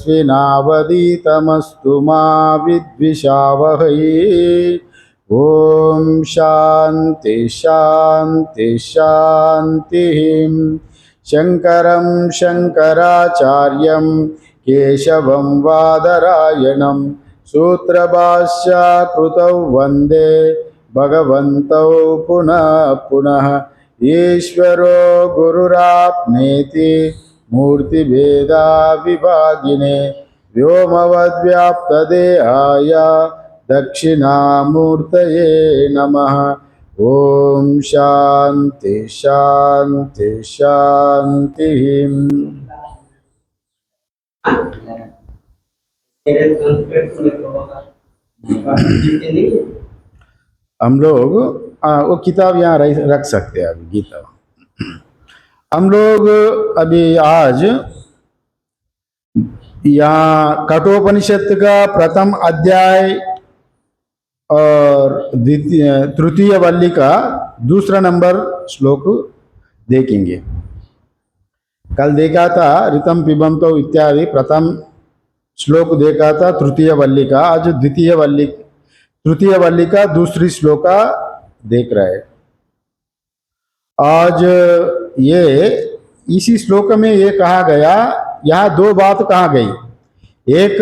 तेजस्विनावधीतमस्तु मा विद्विषावहै। ओम शांति शांति शांति। शंकरं शंकराचार्यं केशवं वादरायणं सूत्रभाष्य कृतौ वंदे भगवन्तौ पुनः पुनः। ईश्वरो गुरुरात्मेति मूर्तिभेदा विभागिने व्योमवद्व्याप्तदेहाय दक्षिणामूर्तये नमः। ओम शांति शांति शांति। हम लोग वो किताब यहाँ रख सकते हैं अभी गीता। हम लोग अभी आज यहाँ कठोपनिषद का प्रथम अध्याय और तृतीय वल्ली का दूसरा नंबर श्लोक देखेंगे। कल देखा था ऋतम पिबंतो इत्यादि प्रथम श्लोक देखा था तृतीय वल्ली का। आज तृतीय वल्ली का दूसरी श्लोक देख रहे हैं। आज ये इसी श्लोक में ये कहा गया, यहाँ दो बात कहा गई, एक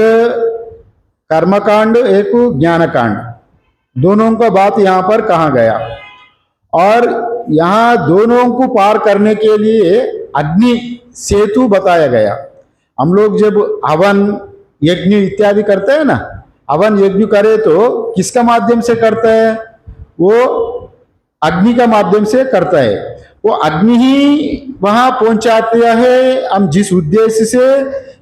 कर्मकांड एक ज्ञानकांड, दोनों का बात यहाँ पर कहा गया। और यहाँ दोनों को पार करने के लिए अग्नि सेतु बताया गया। हम लोग जब हवन यज्ञ इत्यादि करते हैं ना, हवन यज्ञ करे तो किसका माध्यम से करता है? वो अग्नि का माध्यम से करता है। वो अग्नि ही वहां पहुंचाते है। हम जिस उद्देश्य से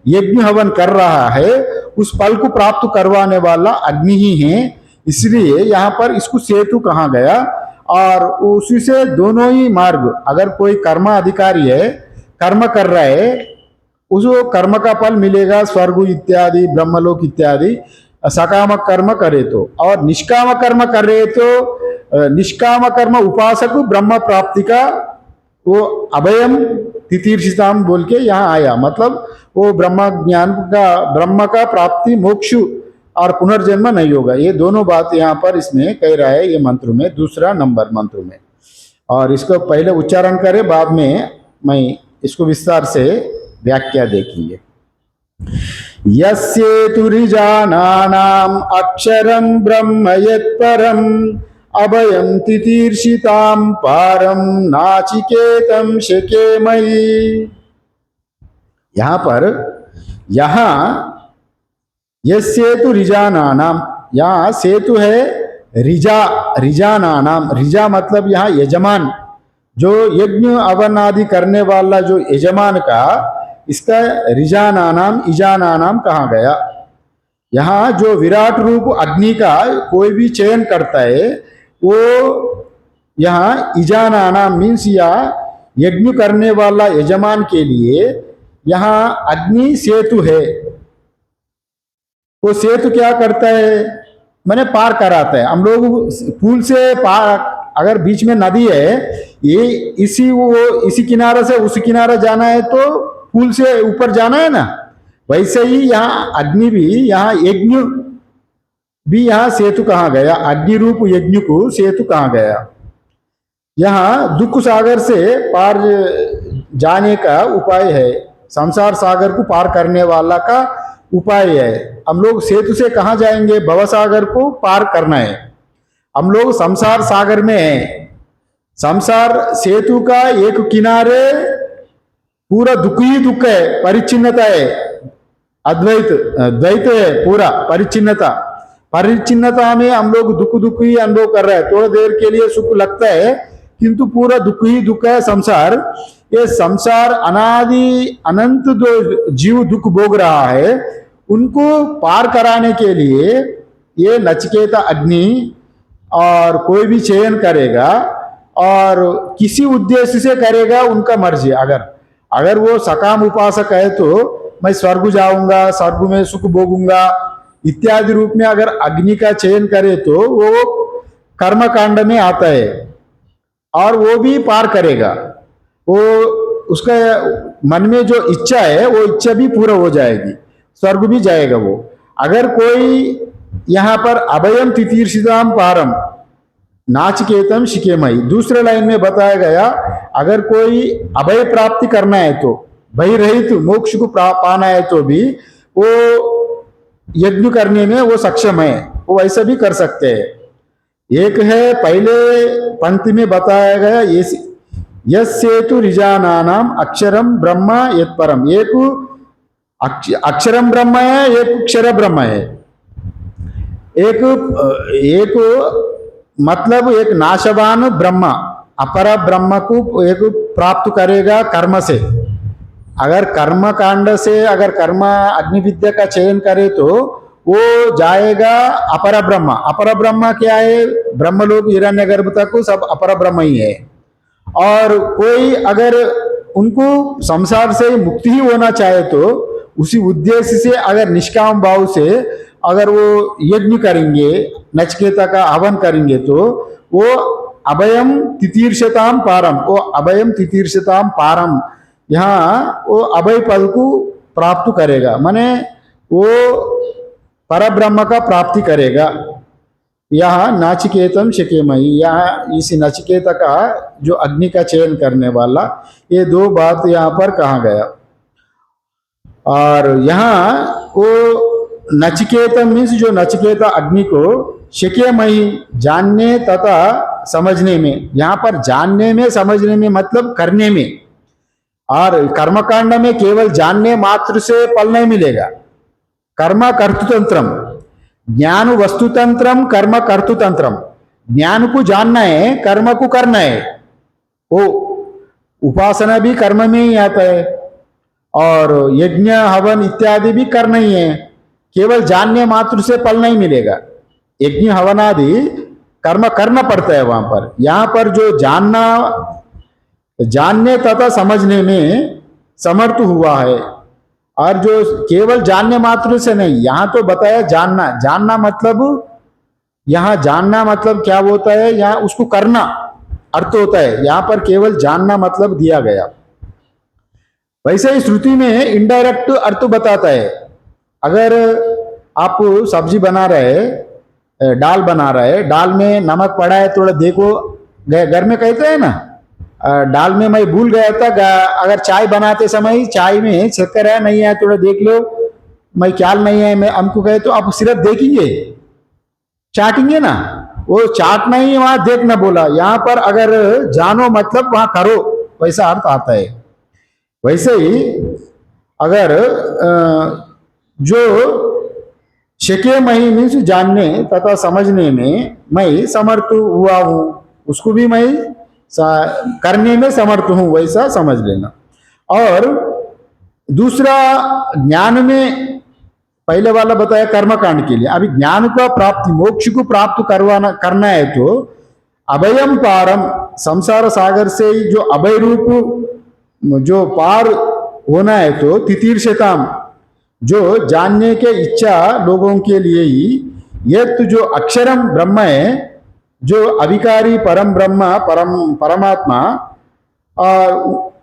यज्ञ हवन कर रहा है उस फल को प्राप्त करवाने वाला अग्नि ही है। इसलिए यहाँ पर इसको सेतु कहा गया। और उसी से दोनों ही मार्ग, अगर कोई कर्म अधिकारी है, कर्म कर रहा है, उसको कर्म का फल मिलेगा, स्वर्ग इत्यादि ब्रह्मलोक इत्यादि। सकाम कर्म करे तो, और निष्काम कर्म कर रहे तो निष्काम कर्म उपासक ब्रह्म प्राप्ति का वो अभयम तितीर्षिताम बोल के यहाँ आया। मतलब वो ब्रह्म ज्ञान का, ब्रह्म का प्राप्ति मोक्ष और पुनर्जन्म नहीं होगा। ये दोनों बात यहाँ पर इसमें कह रहा है, ये मंत्र में दूसरा नंबर मंत्र में। और इसको पहले उच्चारण करें, बाद में मैं इसको विस्तार से व्याख्या देखेंगे। यस्येतुरिजानानाम् अक्षरं ब्रह्म यत्परम् अभयं तितीर्षितां पारं नाचिकेतं शकेमयि। यहाँ पर यस्येतु रिजानानाम, यहाँ सेतु है रिजानानाम। रिजा मतलब यहाँ यजमान, जो यज्ञ हवन आदि करने वाला जो यजमान का, इसका रिजानानाम इजानानाम कहा गया। यहाँ जो विराट रूप अग्नि का कोई भी चयन करता है वो यहाँ इजानानाम मीन्स या यज्ञ करने वाला यजमान के लिए यहाँ अग्नि सेतु है। वो सेतु क्या करता है? मैंने पार कराता है। हम लोग पुल से पार, अगर बीच में नदी है, ये इसी किनारे से उस किनारे जाना है तो पुल से ऊपर जाना है ना, वैसे ही यहाँ अग्नि भी, यहाँ यज्ञ भी यहाँ सेतु कहा गया। अग्नि रूप यज्ञ को सेतु कहा गया। यहाँ दुख सागर से पार जाने का उपाय है, संसार सागर को पार करने वाला का उपाय है। हम लोग सेतु से कहाँ जाएंगे? भव सागर को पार करना है। हम लोग संसार सागर में हैं। संसार सेतु का एक किनारे पूरा दुख ही दुख है, परिचिन्नता है, द्वैत है, पूरा परिचिन्नता में हम लोग दुख ही अनुभव कर रहे हैं। थोड़ा देर के लिए सुख लगता है किंतु पूरा दुख ही दुख है संसार। ये संसार अनादि अनंत जो जीव दुख भोग रहा है, उनको पार कराने के लिए ये नचिकेता अग्नि और कोई भी चयन करेगा और किसी उद्देश्य से करेगा, उनका मर्जी। अगर वो सकाम उपासक है तो मैं स्वर्ग जाऊंगा, स्वर्ग में सुख भोगूंगा इत्यादि रूप में अगर अग्नि का चयन करे तो वो कर्म कांड में आता है और वो भी पार करेगा। वो उसका मन में जो इच्छा है वो इच्छा भी पूरा हो जाएगी। स्वर्ग भी जाएगा वो। अगर कोई यहाँ पर अभयम तितीर्षिताम पारम नाचिकेतम शिकेमयी, दूसरे लाइन में बताया गया अगर कोई अभय प्राप्ति करना है तो, भय रहित मोक्ष को पाना है तो भी वो यज्ञ करने में वो सक्षम है, वो वैसा भी कर सकते हैं। एक है पहले पंक्ति में बताया गया यस्येतु ऋजानानाम अक्षरम ब्रह्म यत्परम, एक अक्षरम ब्रह्म है, एक अक्षर ब्रह्म है। एक मतलब एक नाशवान ब्रह्म अपर ब्रह्म को एक प्राप्त करेगा कर्म से। अगर कर्म कांड से अगर कर्म अग्नि विद्या का चयन करे तो वो जाएगा अपर ब्रह्म। अपर ब्रह्म क्या है? ब्रह्मलोक हिरण्यगर्भ तक सब अपर ब्रह्म ही है। और कोई अगर उनको संसार से मुक्ति ही होना चाहे तो उसी उद्देश्य से अगर निष्काम भाव से अगर वो यज्ञ करेंगे, नचिकेता का हवन करेंगे तो वो अभयम तितीर्षताम पारम, वो अभयम तितीर्षताम पारम, यहाँ वो अभय पद को प्राप्त करेगा, माने वो परब्रह्म का प्राप्ति करेगा। यहाँ नाचिकेतम शिकेमयी, यहाँ इस नचिकेता का जो अग्नि का चयन करने वाला, ये दो बात यहाँ पर कहा गया। और यहाँ वो नचिकेता मीन्स जो नचिकेता अग्नि को शिकेमयी जानने तथा समझने में, यहाँ पर जानने में समझने में मतलब करने में। और कर्मकांड में केवल जानने मात्र से फल नहीं मिलेगा। कर्म कर्तुतंत्रम, ज्ञान वस्तुतंत्रम, कर्म कर्तुतंत्रम। ज्ञान को जानना है, कर्म को करना है। वो उपासना भी कर्म में ही आता है और यज्ञ हवन इत्यादि भी करना ही है। केवल जानने मात्र से फल नहीं मिलेगा। यज्ञ हवन आदि कर्म करना पड़ता है वहां पर। यहाँ पर जो जानने तथा समझने में समर्थ हुआ है, और जो केवल जानने मात्र से नहीं, यहाँ तो बताया जानना। जानना मतलब, यहाँ जानना मतलब क्या होता है? यहाँ उसको करना अर्थ होता है। यहाँ पर केवल जानना मतलब दिया गया। वैसे ही श्रुति में इनडायरेक्ट अर्थ बताता है। अगर आप सब्जी बना रहे, दाल बना रहे, दाल में नमक पड़ा है थोड़ा देखो, घर में कहते हैं ना, दाल में मैं भूल गया था, अगर चाय बनाते समय चाय में शक्कर है नहीं है थोड़ा देख लो, मैं ख्याल नहीं है, मैं हमको कहे तो आप सिर्फ देखेंगे, चाटेंगे ना, वो चाटना ही वहां देखना बोला। यहाँ पर अगर जानो मतलब वहां करो, वैसा अर्थ आता है। वैसे ही अगर जो शिकेमयी मीन्स जानने तथा समझने में मैं समर्थ हुआ हूं, उसको भी मैं करने में समर्थ हूं, वैसा समझ लेना। और दूसरा ज्ञान में पहले वाला बताया कर्मकांड के लिए, अभी ज्ञान का प्राप्ति मोक्ष को प्राप्त करना है तो अभयम पारम, संसार सागर से जो अभय रूप जो पार होना है तो तितीर्षताम, जो जानने के इच्छा लोगों के लिए ही ये तो जो अक्षरम ब्रह्म है, जो अविकारी परम ब्रह्म परमात्मा, और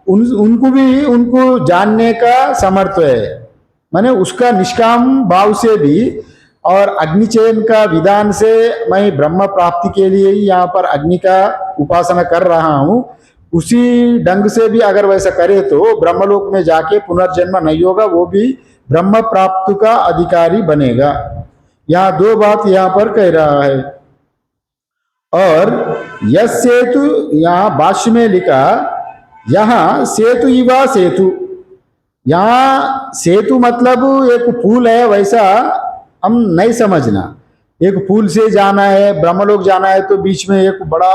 उनको भी उनको जानने का समर्थ है। माने उसका निष्काम भाव से भी और अग्निचयन का विधान से मैं ब्रह्म प्राप्ति के लिए ही यहाँ पर अग्नि का उपासना कर रहा हूँ, उसी ढंग से भी अगर वैसा करे तो ब्रह्मलोक में जाके पुनर्जन्म नहीं होगा, वो भी ब्रह्म प्राप्ति का अधिकारी बनेगा। यहाँ दो बात यहाँ पर कह रहा है। और यह सेतु, यहाँ भाष्य में लिखा, यहाँ सेतु इवा सेतु, यहाँ सेतु मतलब एक पुल है, वैसा हम नहीं समझना। एक पुल से जाना है, ब्रह्मलोक जाना है तो बीच में एक बड़ा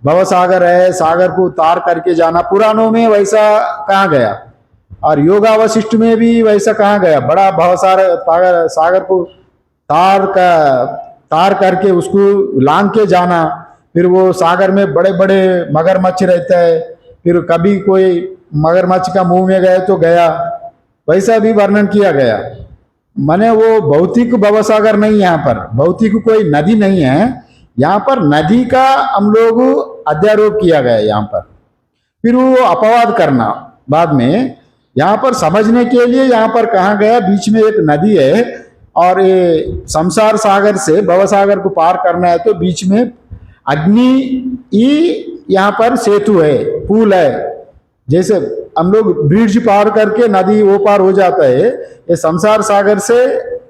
भवसागर है, सागर को तार करके जाना। पुराणों में वैसा कहाँ गया, और योगा वशिष्ठ में भी वैसा कहाँ गया, बड़ा भवसागर सागर को तार करके उसको लांग के जाना। फिर वो सागर में बड़े बड़े मगरमच्छ रहता है, फिर कभी कोई मगरमच्छ का मुंह में गए तो गया, वैसा भी वर्णन किया गया। माने वो भौतिक भवसागर नहीं, यहाँ पर भौतिक कोई नदी नहीं है, यहाँ पर नदी का हम लोग अध्यारोप किया गया यहाँ पर। फिर वो अपवाद करना बाद में, यहाँ पर समझने के लिए यहाँ पर कहा गया, बीच में एक नदी है और ये संसार सागर से भव सागर को पार करना है तो बीच में अग्नि ही यहाँ पर सेतु है, पुल है। जैसे हम लोग ब्रिज पार करके नदी वो पार हो जाता है, ये संसार सागर से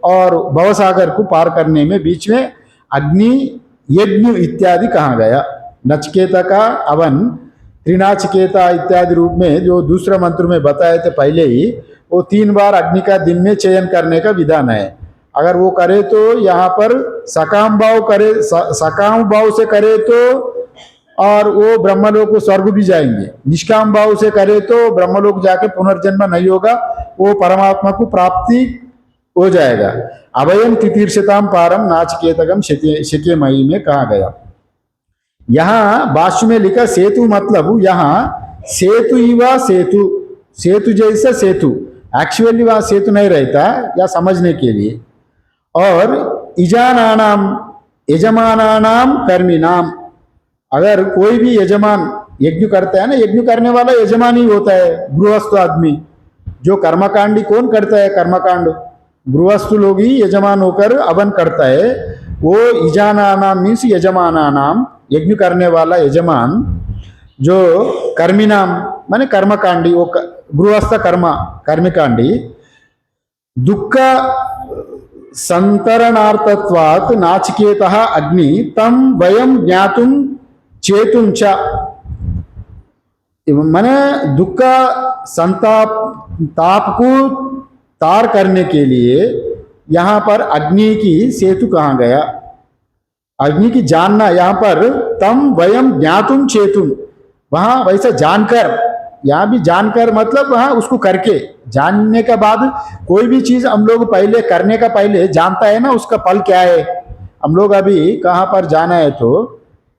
और भव सागर को पार करने में बीच में अग्नि यज्ञ इत्यादि कहा गया। नचिकेता का अवन त्रिनाचिकेता इत्यादि रूप में जो दूसरे मंत्र में बताए थे पहले ही, वो 3 बार अग्नि का दिन में चयन करने का विधान है। अगर वो करे तो यहाँ पर सकाम भाव करे, सकाम भाव से करे तो और वो ब्रह्मलोक को स्वर्ग भी जाएंगे, निष्काम भाव से करे तो ब्रह्मलोक जाके पुनर्जन्म नहीं होगा, वो परमात्मा को प्राप्ति हो जाएगा। अभयम तितीर्षताम पारम नाचिकेतकम शक्यमयी में कहा गया। यहाँ भाष्य में लिखा सेतु मतलब यहाँ सेतु ही व सेतु, सेतु जैसा सेतु, एक्चुअली वहां सेतु नहीं रहता या समझने के लिए। और इजानानाम यजमानानाम कर्मिनाम, अगर कोई भी यजमान यज्ञ करता है ना, यज्ञ करने वाला यजमान ही होता है, गृहस्थ आदमी। जो कर्मकांडी कौन करता है, कर्मकांड गृहस्थ लोग ही यजमान होकर अवन करता है। वो इजानानाम मीन्स यजमानानाम, यज्ञ करने वाला यजमान, जो कर्मिनाम माने कर्मकांडी, वो गृहस्थ कर्मकांडी, दुख संतरणार्थत्वात् नाचिकेतः अग्नि तम वयम ज्ञातुम चेतुम च, माने दुख संताप ताप को तार करने के लिए यहाँ पर अग्नि की सेतु कहा गया। अग्नि की जानना, यहाँ पर तम वयम ज्ञातुम चेतुम, वहां वैसे जानकर, यहाँ भी जानकर मतलब वहां उसको करके, जानने के बाद कोई भी चीज हम लोग पहले करने का पहले जानता है ना उसका फल क्या है। हम लोग अभी कहाँ पर जाना है तो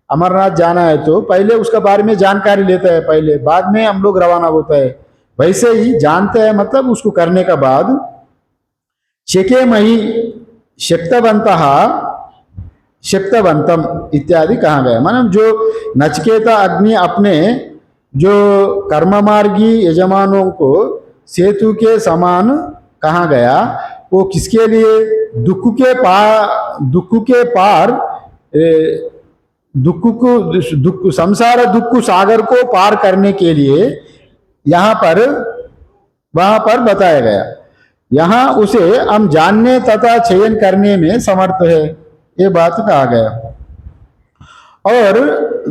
अमरनाथ जाना है तो पहले उसका बारे में जानकारी लेता है पहले, बाद में हम लोग रवाना होता है। वैसे ही जानते हैं मतलब उसको करने का बाद शेके मही शक्तवंतः शक्तवंतम इत्यादि कहा गया। मानो जो नचिकेता अग्नि अपने जो कर्ममार्गी यजमानों को सेतु के समान कहा गया, वो किसके लिए, दुख के पार दुख संसार दुख सागर को पार करने के लिए यहाँ पर वहां पर बताया गया। यहाँ उसे हम जानने तथा चयन करने में समर्थ है, ये बात कहा गया। और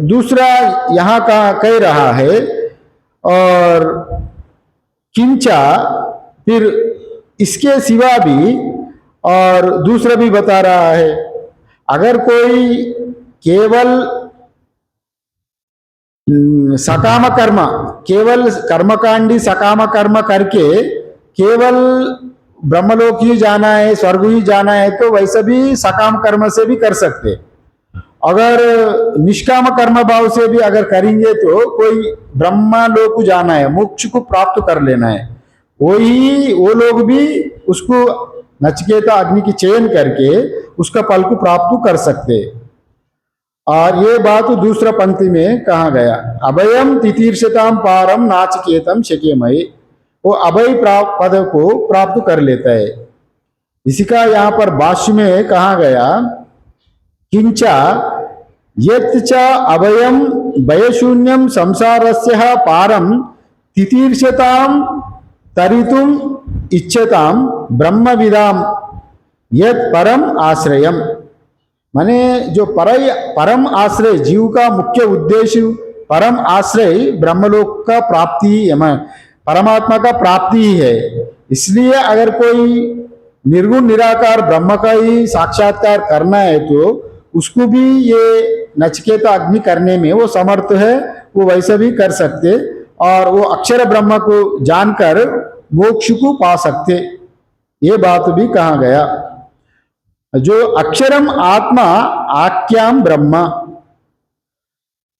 दूसरा यहाँ का कह रहा है, और किंचा फिर इसके सिवा भी और दूसरा भी बता रहा है। अगर कोई केवल सकाम कर्म, केवल कर्मकांडी सकाम कर्म करके केवल ब्रह्मलोक ही जाना है, स्वर्ग ही जाना है, तो वैसे भी सकाम कर्म से भी कर सकते। अगर निष्काम कर्म भाव से भी अगर करेंगे तो कोई ब्रह्मलोक जाना है, मोक्ष को प्राप्त कर लेना है, वो लोग भी उसको नचिकेता अग्नि की चयन करके उसका फल को प्राप्त कर सकते। और ये बात दूसरा पंक्ति में कहा गया, अभयम तितीर्षताम पारम नाचिकेतम शक्यमयी, वो अभय पद को प्राप्त कर लेता है। इसी का यहाँ पर भाष्य में कहा गया, किंचा यच्च अभयम भयशून्यम संसारस्य पारम तितीर्षताम तरितुम इच्छताम ब्रह्मविदाम यत् परम आश्रयम, माने जो परम आश्रय, जीव का मुख्य उद्देश्य परम आश्रय ब्रह्मलोक का प्राप्ति, परमात्मा का प्राप्ति ही है। इसलिए अगर कोई निर्गुण निराकार ब्रह्म का ही साक्षात्कार करना है तो उसको भी ये नचिकेता अग्नि करने में वो समर्थ है, वो वैसे भी कर सकते और वो अक्षर ब्रह्म को जानकर मोक्ष को पा सकते, ये बात भी कहा गया। जो अक्षरम आत्मा आख्याम ब्रह्म,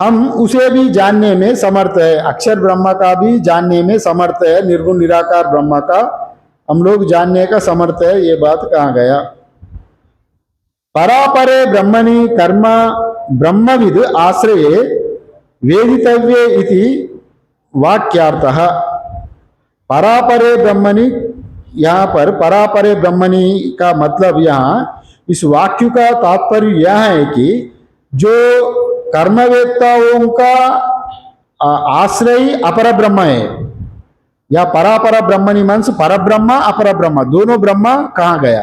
हम उसे भी जानने में समर्थ है, अक्षर ब्रह्म का भी जानने में समर्थ है, निर्गुण निराकार ब्रह्म का हम लोग जानने का समर्थ है, ये बात कहा गया। परापरे ब्रह्मणि कर्म ब्रह्मविद आश्रये वेदितव्ये इति वाक्यार्थः, परापरे ब्रह्मणि, यहाँ पर परापरे ब्रह्मणि का मतलब यहाँ इस वाक्य का तात्पर्य यह है कि जो कर्मवेत्ताओं का आश्रय अपर ब्रह्म है, या परापर ब्रह्मणि मंस पर ब्रह्म अपर ब्रह्म दोनों ब्रह्म कहाँ गया।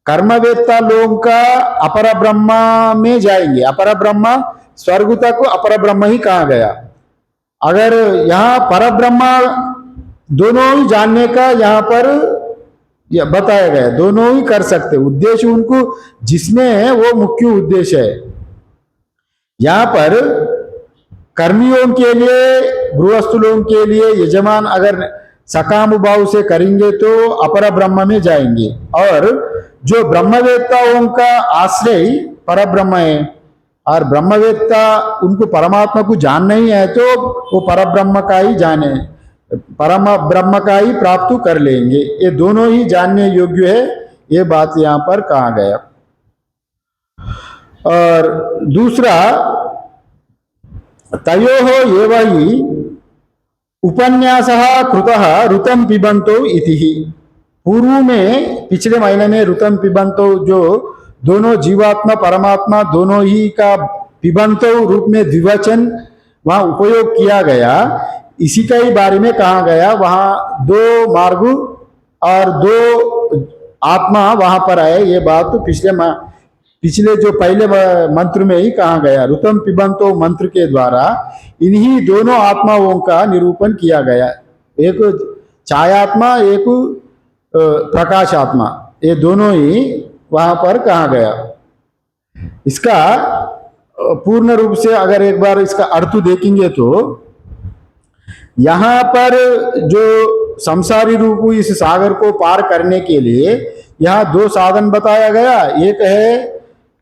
कर्मवेत्ता लोगों का अपर ब्रह्म में जाएंगे, अपर ब्रह्म स्वर्ग तक अपर ब्रह्म ही कहाँ गया। अगर यहाँ पर ब्रह्म दोनों ही जानने का यहाँ पर बताया गया, दोनों ही कर सकते, उद्देश्य उनको जिसमें है वो मुख्य उद्देश्य है। यहाँ पर कर्मियों के लिए, गृहस्थ लोगों के लिए यजमान अगर सकाम भाव से करेंगे तो अपर ब्रह्म में जाएंगे, और जो ब्रह्मवेत्ताओं का आश्रय पर ब्रह्म है और ब्रह्मवेत्ता उनको परमात्मा को जानना ही है तो वो पर ब्रह्म का ही जाने, परम ब्रह्म का ही प्राप्त कर लेंगे। ये दोनों ही जानने योग्य है, ये बात यहाँ पर कहा गया। और दूसरा, तयोः एव हि उपन्यासः कृतः ऋतं पिबन्तो इति। पूर्व में पिछले महीने में ऋतं पिबन्तो जो दोनों जीवात्मा परमात्मा दोनों ही का पिबन्तो रूप में द्विवचन वहां उपयोग किया गया, इसी का ही बारे में कहा गया। वहां दो मार्ग और दो आत्मा वहां पर आए, ये बात तो पिछले जो पहले मंत्र में ही कहा गया। ऋतम पिबंतो मंत्र के द्वारा इन्हीं दोनों आत्माओं का निरूपण किया गया, एक छायात्मा एक प्रकाशात्मा, ये दोनों ही वहां पर कहा गया। इसका पूर्ण रूप से अगर एक बार इसका अर्थ देखेंगे तो यहाँ पर जो संसारी रूप इस सागर को पार करने के लिए यहाँ दो साधन बताया गया, एक है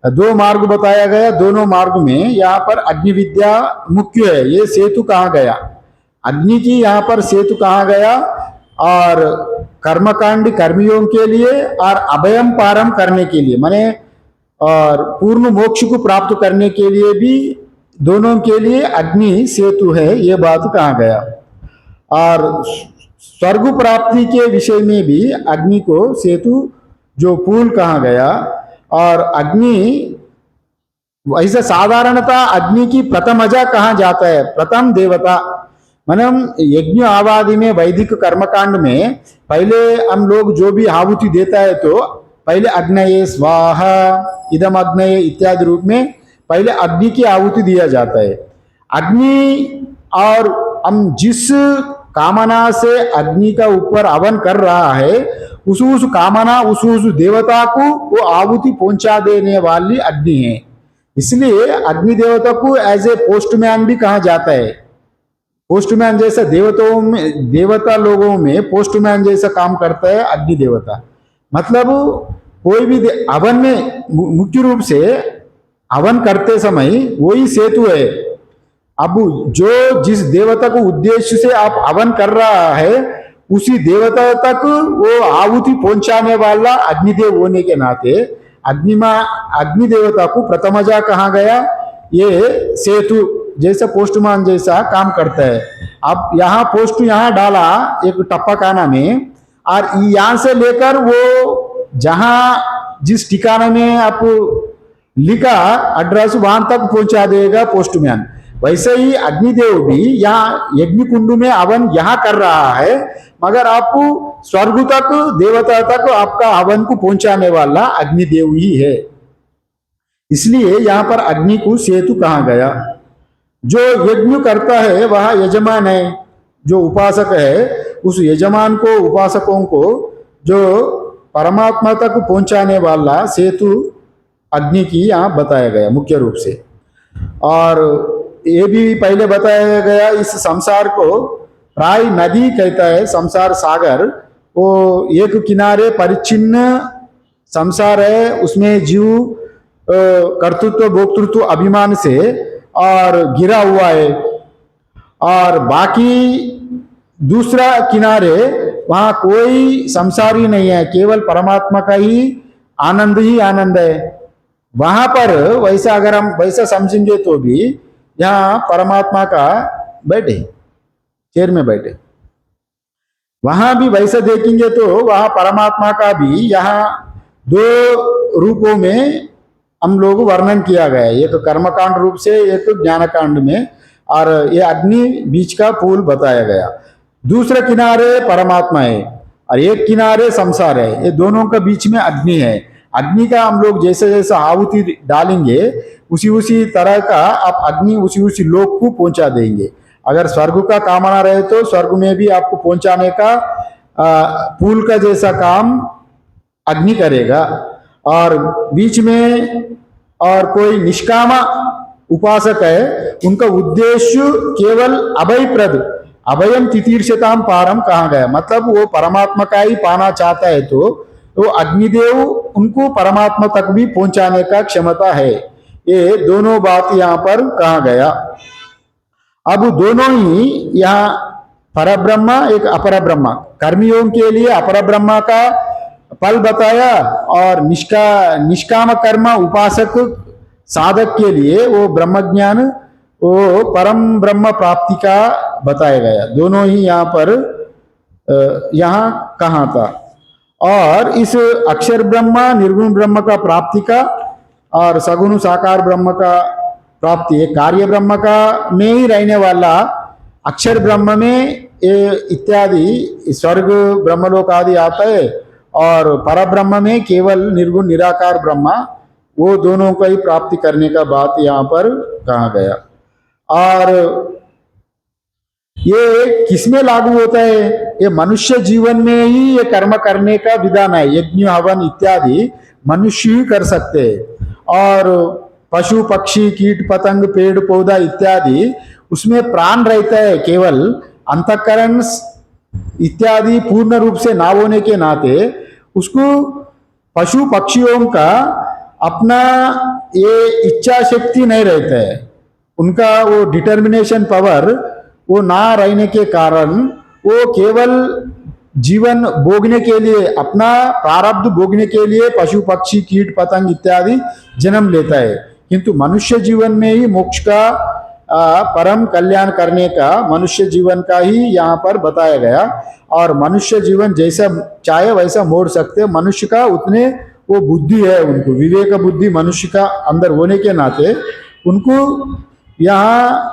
दो मार्ग बताया गया। दोनों मार्ग में यहाँ पर अग्नि विद्या मुख्य है, ये सेतु कहा गया, अग्नि की यहाँ पर सेतु कहा गया। और कर्मकांड कर्मियों के लिए और अभयम पारम करने के लिए माने और पूर्ण मोक्ष को प्राप्त करने के लिए भी दोनों के लिए अग्नि सेतु है, ये बात कहा गया। और स्वर्ग प्राप्ति के विषय में भी अग्नि को सेतु जो पुल कहा गया। और अग्नि वैसे साधारणतः अग्नि की प्रथमजा कहा जाता है, प्रथम देवता। मतलब यज्ञ आवादि में वैदिक कर्मकांड में पहले हम लोग जो भी आहुति देता है तो पहले अग्नये स्वाहा इदम अग्नये इत्यादि रूप में पहले अग्नि की आहुति दिया जाता है। अग्नि, और हम जिस कामना से अग्नि का ऊपर हवन कर रहा है उस कामना उस देवता को वो आहुति पहुंचा देने वाली अग्नि है। इसलिए अग्नि देवता को एज ए पोस्टमैन भी कहा जाता है। पोस्टमैन जैसा देवताओं में, देवता लोगों में पोस्टमैन जैसा काम करता है अग्नि देवता। मतलब कोई भी हवन में मुख्य रूप से हवन करते समय वही सेतु है। अब जो जिस देवता को उद्देश्य से आप हवन कर रहा है उसी देवता तक वो आहुति पहुंचाने वाला अग्निदेव होने के नाते अग्नि देवता को प्रथमजा कहा गया। ये सेतु जैसा पोस्टमैन जैसा काम करता है। अब यहाँ पोस्ट यहाँ डाला एक टप्पा खाना में, और यहाँ से लेकर वो जहाँ जिस ठिकाना में आप लिखा एड्रेस वहां तक पहुंचा देगा पोस्टमैन। वैसे ही अग्निदेव भी यहाँ यज्ञ कुंड में हवन यहाँ कर रहा है, मगर आपको स्वर्ग तक देवता तक आपका हवन को पहुंचाने वाला अग्निदेव ही है। इसलिए यहाँ पर अग्नि को सेतु कहा गया। जो यज्ञ करता है वह यजमान है, जो उपासक है उस यजमान को, उपासकों को जो परमात्मा तक पहुंचाने वाला सेतु अग्नि की यहाँ बताया गया मुख्य रूप से। और ये भी पहले बताया गया, इस संसार को प्राय नदी कहता है, संसार सागर। वो एक किनारे परिच्छिन्न संसार है, उसमें जीव कर्तृत्व भोक्तृत्व अभिमान से और गिरा हुआ है, और बाकी दूसरा किनारे वहां कोई संसारी नहीं है, केवल परमात्मा का ही आनंद है। वहां पर वैसा अगर हम वैसा समझेंगे तो भी यहाँ परमात्मा का बैठे, चेयर में बैठे, वहां भी वैसे देखेंगे तो वहां परमात्मा का भी यहाँ दो रूपों में हम लोग वर्णन किया गया है, एक कर्मकांड रूप से, एक ज्ञान कांड में। और ये अग्नि बीच का पुल बताया गया। दूसरे किनारे परमात्मा है और एक किनारे संसार है, ये दोनों के बीच में अग्नि है। अग्नि का हम लोग जैसे जैसे आहुति डालेंगे उसी उसी तरह का आप अग्नि उसी उसी लोक को पहुंचा देंगे। अगर स्वर्ग का कामना रहे तो स्वर्ग में भी आपको पहुंचाने का पुल का जैसा काम अग्नि करेगा। और बीच में और कोई निष्कामा उपासक है, उनका उद्देश्य केवल अभय प्रद, अभयम तितीर्षताम पारम कहा गया, मतलब वो परमात्मा का ही पाना चाहता है तो अग्निदेव उनको परमात्मा तक भी पहुंचाने का क्षमता है। ये दोनों बात यहाँ पर कहा गया। अब दोनों ही यहाँ परब्रह्मा एक अपर ब्रह्मा, कर्मियों के लिए अपर ब्रह्मा का फल बताया और निष्काम कर्म उपासक साधक के लिए वो ब्रह्म ज्ञान, वो परम ब्रह्म प्राप्ति का बताया गया। दोनों ही यहाँ पर यहाँ कहा था। और इस अक्षर ब्रह्म निर्गुण ब्रह्म का प्राप्ति का और सगुण साकार ब्रह्म का प्राप्ति है, कार्य ब्रह्म का में ही रहने वाला अक्षर ब्रह्म में इत्यादि स्वर्ग ब्रह्मलोक आदि आता है। और पर ब्रह्म में केवल निर्गुण निराकार ब्रह्मा, वो दोनों का ही प्राप्ति करने का बात यहाँ पर कहा गया। और ये किसमें लागू होता है? ये मनुष्य जीवन में ही ये कर्म करने का विधान है। यज्ञ हवन इत्यादि मनुष्य ही कर सकते हैं। और पशु पक्षी कीट पतंग पेड़ पौधा इत्यादि उसमें प्राण रहता है, केवल अंतःकरण इत्यादि पूर्ण रूप से ना होने के नाते उसको पशु पक्षियों का अपना ये इच्छा शक्ति नहीं रहता है, उनका वो डिटर्मिनेशन पावर वो ना रहने के कारण वो केवल जीवन भोगने के लिए, अपना प्रारब्ध भोगने के लिए पशु पक्षी कीट पतंग इत्यादि जन्म लेता है। किंतु मनुष्य जीवन में ही मोक्ष का परम कल्याण करने का मनुष्य जीवन का ही यहाँ पर बताया गया। और मनुष्य जीवन जैसा चाहे वैसा मोड़ सकते, मनुष्य का उतने वो बुद्धि है, उनको विवेक बुद्धि मनुष्य का अंदर होने के नाते उनको यहाँ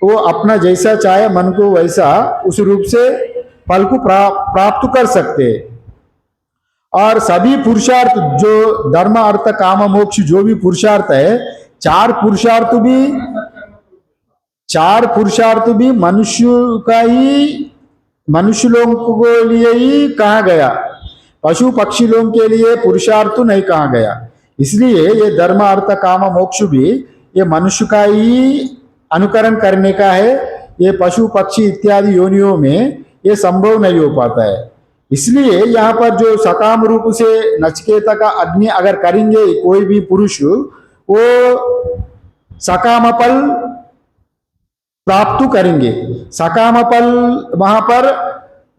वो अपना जैसा चाहे मन को वैसा उस रूप से फल को प्राप्त कर सकते। और सभी पुरुषार्थ जो धर्म अर्थ काम मोक्ष जो भी पुरुषार्थ है, चार पुरुषार्थ भी मनुष्य का ही, मनुष्य लोगों के लिए ही कहा गया, पशु पक्षी लोगों के लिए पुरुषार्थ नहीं कहा गया। इसलिए ये धर्म अर्थ काम मोक्ष भी ये मनुष्य का ही अनुकरण करने का है। ये पशु पक्षी इत्यादि योनियों में ये संभव नहीं हो पाता है। इसलिए यहाँ पर जो सकाम रूप से नचिकेता का अग्नि अगर करेंगे कोई भी पुरुष, वो सकाम फल प्राप्त करेंगे। सकाम फल वहां पर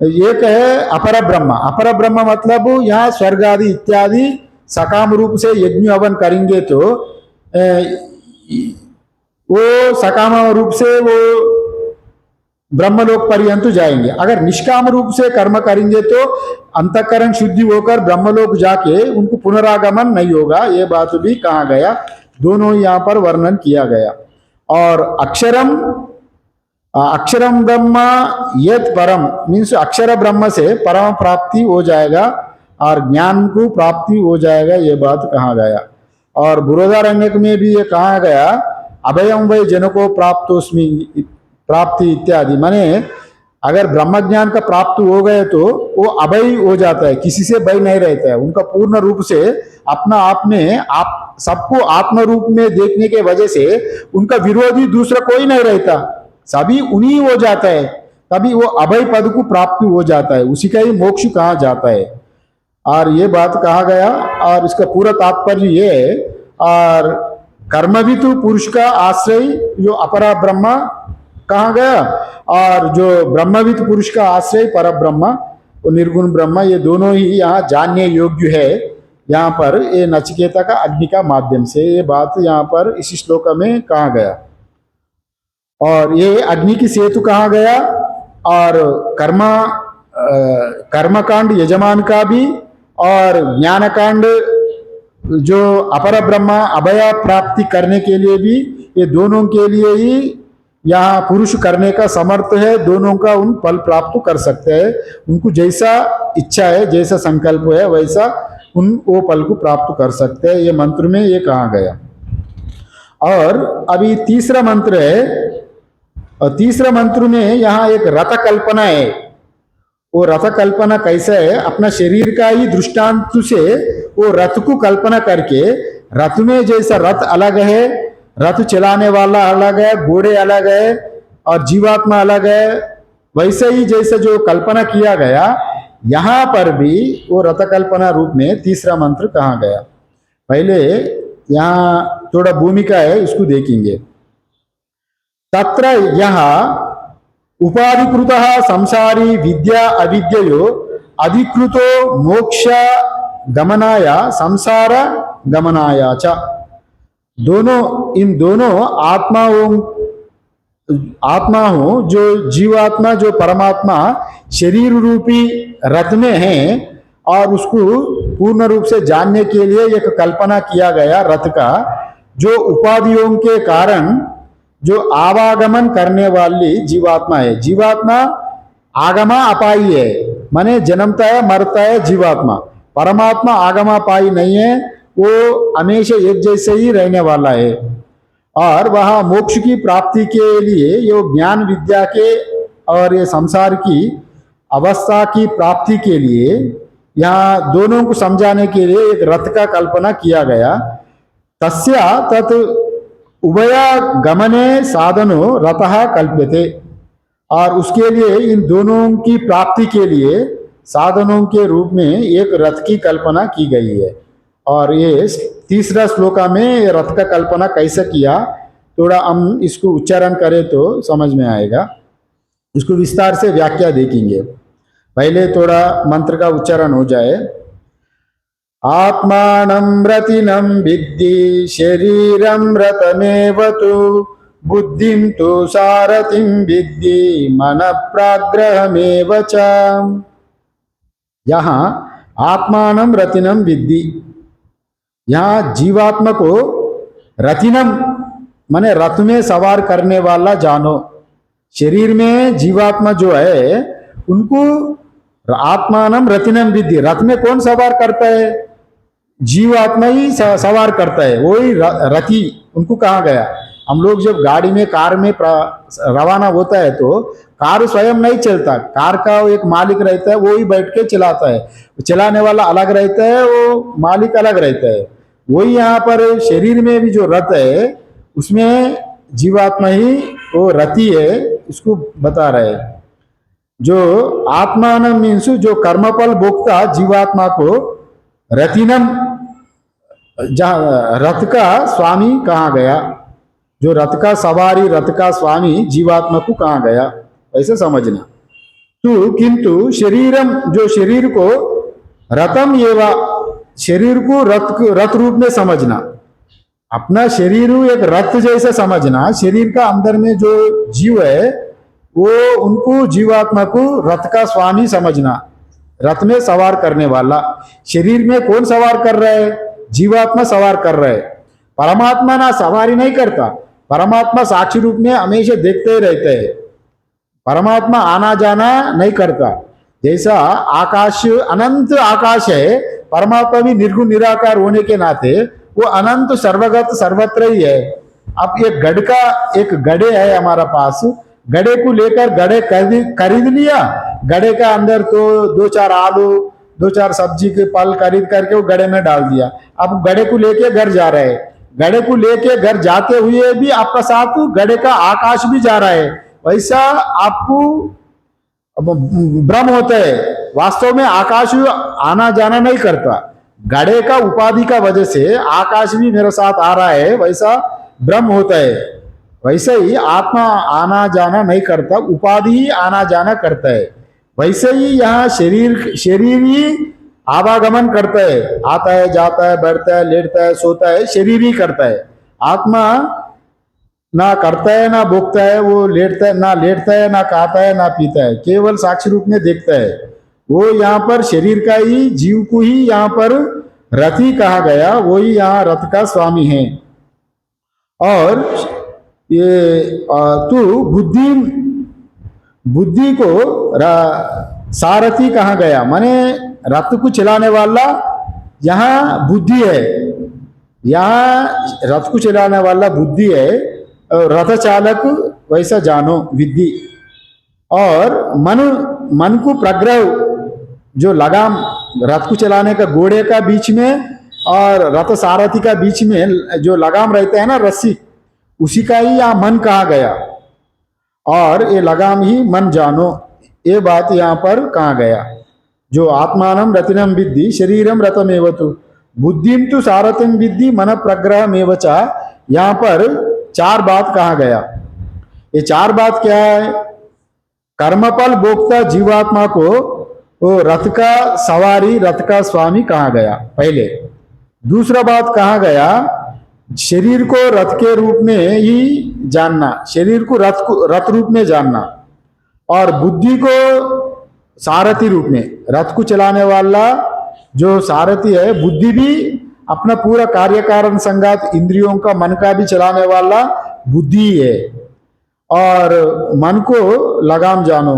एक है अपर ब्रह्म। अपर ब्रह्म मतलब यहाँ स्वर्ग आदि इत्यादि सकाम रूप से यज्ञ हवन करेंगे तो वो सकाम रूप से वो ब्रह्मलोक पर्यंत जाएंगे। अगर निष्काम रूप से कर्म करेंगे तो अंतःकरण शुद्धि होकर ब्रह्मलोक जाके उनको पुनरागमन नहीं होगा। ये बात भी कहा गया, दोनों यहाँ पर वर्णन किया गया। और अक्षरम ब्रह्म यत परम मीन्स अक्षर ब्रह्म से परम प्राप्ति हो जाएगा और ज्ञान को प्राप्ति हो जाएगा, ये बात कहा गया। और बृहदारण्यक में भी ये कहा गया, अभयम वै जनको प्राप्तोस्मि प्राप्ति इत्यादि। माने अगर ब्रह्म ज्ञान का प्राप्त हो गए तो वो अभय हो जाता है, किसी से भय नहीं रहता है। उनका पूर्ण रूप से अपना आप में आप सबको आत्म रूप में देखने के वजह से उनका विरोधी दूसरा कोई नहीं रहता, सभी उन्हीं हो जाता है, तभी वो अभय पद को प्राप्ति हो जाता है, उसी का ही मोक्ष कहा जाता है। और ये बात कहा गया और इसका पूरा तात्पर्य ये है। और कर्मविद पुरुष का आश्रय जो अपरा ब्रह्म कहा गया और जो ब्रह्मविद पुरुष का आश्रय पर ब्रह्म वो निर्गुण ब्रह्म, ये दोनों ही यहाँ जानने योग्य है। यहाँ पर ये नचिकेता का अग्नि का माध्यम से ये बात यहाँ पर इस श्लोक में कहा गया। और ये अग्नि की सेतु कहा गया और कर्म कर्मकांड यजमान का भी और ज्ञानकांड जो अपर ब्रह्म अभय प्राप्ति करने के लिए भी, ये दोनों के लिए ही यहाँ पुरुष करने का समर्थ है, दोनों का उन फल प्राप्त कर सकते हैं। उनको जैसा इच्छा है, जैसा संकल्प है, वैसा उन वो फल को प्राप्त कर सकते हैं। ये मंत्र में ये कहा गया। और अभी तीसरा मंत्र है, और तीसरा मंत्र में यहाँ एक रथ कल्पना है। वो रथ कल्पना कैसा है, अपना शरीर का ही दृष्टांत से वो रथ को कल्पना करके, रथ में जैसा रथ अलग है, रथ चलाने वाला अलग है, घोड़े अलग है और जीवात्मा अलग है, वैसे ही जैसे जो कल्पना किया गया यहां पर भी वो रथ कल्पना रूप में तीसरा मंत्र कहा गया। पहले यहाँ थोड़ा भूमिका है, इसको देखेंगे। तत्र यहाँ उपाधिकृत संसारी विद्या अविद्यो अधिकृतो मोक्ष गमनाय संसार गमनाय च। दोनों, इन दोनों आत्मा हो, जो जीवात्मा जो परमात्मा शरीर रूपी रथ में है, और उसको पूर्ण रूप से जानने के लिए एक कल्पना किया गया रथ का, जो उपाधियों के कारण जो आवागमन करने वाली जीवात्मा है। जीवात्मा आगमा अपाई है, माने जन्मता है मरता है जीवात्मा। परमात्मा आगमा अपाई नहीं है, वो हमेशा एक जैसे ही रहने वाला है। और वह मोक्ष की प्राप्ति के लिए ये ज्ञान विद्या के और ये संसार की अवस्था की प्राप्ति के लिए यहाँ दोनों को समझाने के लिए एक रथ का कल्पना किया गया। तस्या तत् उभय गमने साधनो रथः कल्प्यते। और उसके लिए इन दोनों की प्राप्ति के लिए साधनों के रूप में एक रथ की कल्पना की गई है। और ये तीसरा श्लोका में रथ का कल्पना कैसे किया, थोड़ा हम इसको उच्चारण करें तो समझ में आएगा। इसको विस्तार से व्याख्या देखेंगे। पहले थोड़ा मंत्र का उच्चारण हो जाए। आत्मानं रतिनं विद्धि शरीरं रतमेव तु बुद्धिं तु सारथिं विद्धि मन प्राग्रहमेव च। यहाँ आत्मानं रतिनं विद्धि, यहाँ जीवात्मा को रतिनम माने रथ में सवार करने वाला जानो। शरीर में जीवात्मा जो है उनको आत्मानम रतिनम विद्धि, रथ में कौन सवार करता है? जीवात्मा ही सवार करता है, वही रथी उनको कहा गया। हम लोग जब गाड़ी में कार में रवाना होता है तो कार स्वयं नहीं चलता, कार का एक मालिक रहता है, वो ही बैठ के चलाता है। चलाने वाला अलग रहता है, वो मालिक अलग रहता है। वही यहाँ पर शरीर में भी जो रथ है उसमें जीवात्मा ही वो रथी है, इसको बता रहे हैं। जो आत्मानम मीन्स जो कर्मफल भोक्ता जीवात्मा को रतिनम रथ का स्वामी कहा गया। जो रथ का सवारी, रथ का स्वामी जीवात्मा को कहा गया, ऐसे समझना। तो किंतु शरीरम, जो शरीर को रतम एवं, शरीर को रथ रूप में समझना। अपना शरीर एक रथ जैसे समझना। शरीर का अंदर में जो जीव है वो उनको जीवात्मा को रथ का स्वामी समझना, रथ में सवार करने वाला। शरीर में कौन सवार कर रहा है? जीवात्मा सवार कर रहा है। परमात्मा ना सवारी नहीं करता, परमात्मा साक्षी रूप में हमेशा देखते ही रहते हैं। परमात्मा आना जाना नहीं करता। जैसा आकाश, अनंत आकाश है, परमात्मा भी निर्गुण निराकार होने के नाते वो अनंत सर्वगत सर्वत्र ही है। अब एक गड़े है हमारा पास, गड़े को लेकर गड़े खरीद लिया, गड़े का अंदर तो दो चार आलू, दो चार सब्जी के फल खरीद करके वो गड़े में डाल दिया। अब गड़े को लेके घर जा रहे हैं, गड़े को लेके घर जाते हुए भी आपका साथ गड़े का आकाश भी जा रहा है। वैसा आपको भ्रम होता है। वास्तव में आकाश आना जाना नहीं करता, गड़े का उपाधि का वजह से आकाश भी मेरे साथ आ रहा है, वैसा भ्रम होता है। वैसे ही आत्मा आना जाना नहीं करता, उपाधि ही आना जाना करता है। वैसे ही यहाँ शरीर ही आवागमन करता है, आता है, जाता है, बैठता है, लेटता है, सोता है, शरीर ही करता है। आत्मा ना करता है ना भोगता है, वो लेटता है ना लेटता है, ना खाता है ना पीता है, केवल साक्षी रूप में देखता है। वो यहाँ पर शरीर का ही, जीव को ही यहाँ पर रथ ही कहा गया, वही यहाँ रथ का स्वामी है। और ये तू बुद्धि बुद्धि को सारथी कहा गया, माने रथ को चलाने वाला यहाँ बुद्धि है, यहाँ रथ को चलाने वाला बुद्धि है, और रथ चालक वैसा जानो विद्धि। और मन को प्रग्रह, जो लगाम रथ को चलाने का घोड़े का बीच में और रथ सारथी का बीच में जो लगाम रहता है ना, रस्सी, उसी का ही यहाँ मन कहा गया। और ये लगाम ही मन जानो, ये बात यहाँ पर कहा गया। जो आत्मानम रतिनम विद्धि शरीरम रथमेव तु बुद्धिम तु सारथिम विद्धि मन प्रग्रहमेव च। यहाँ पर चार बात कहा गया। ये चार बात क्या है? कर्मफल भोक्ता जीवात्मा को वो रथ का सवारी, रथ का स्वामी कहा गया पहले। दूसरा बात कहा गया, शरीर को रथ के रूप में ही जानना, शरीर को रथ रूप में जानना, और बुद्धि को सारथी रूप में, रथ को चलाने वाला जो सारथी है, बुद्धि भी अपना पूरा कार्य कारण संगात इंद्रियों का, मन का भी चलाने वाला बुद्धि है। और मन को लगाम जानो,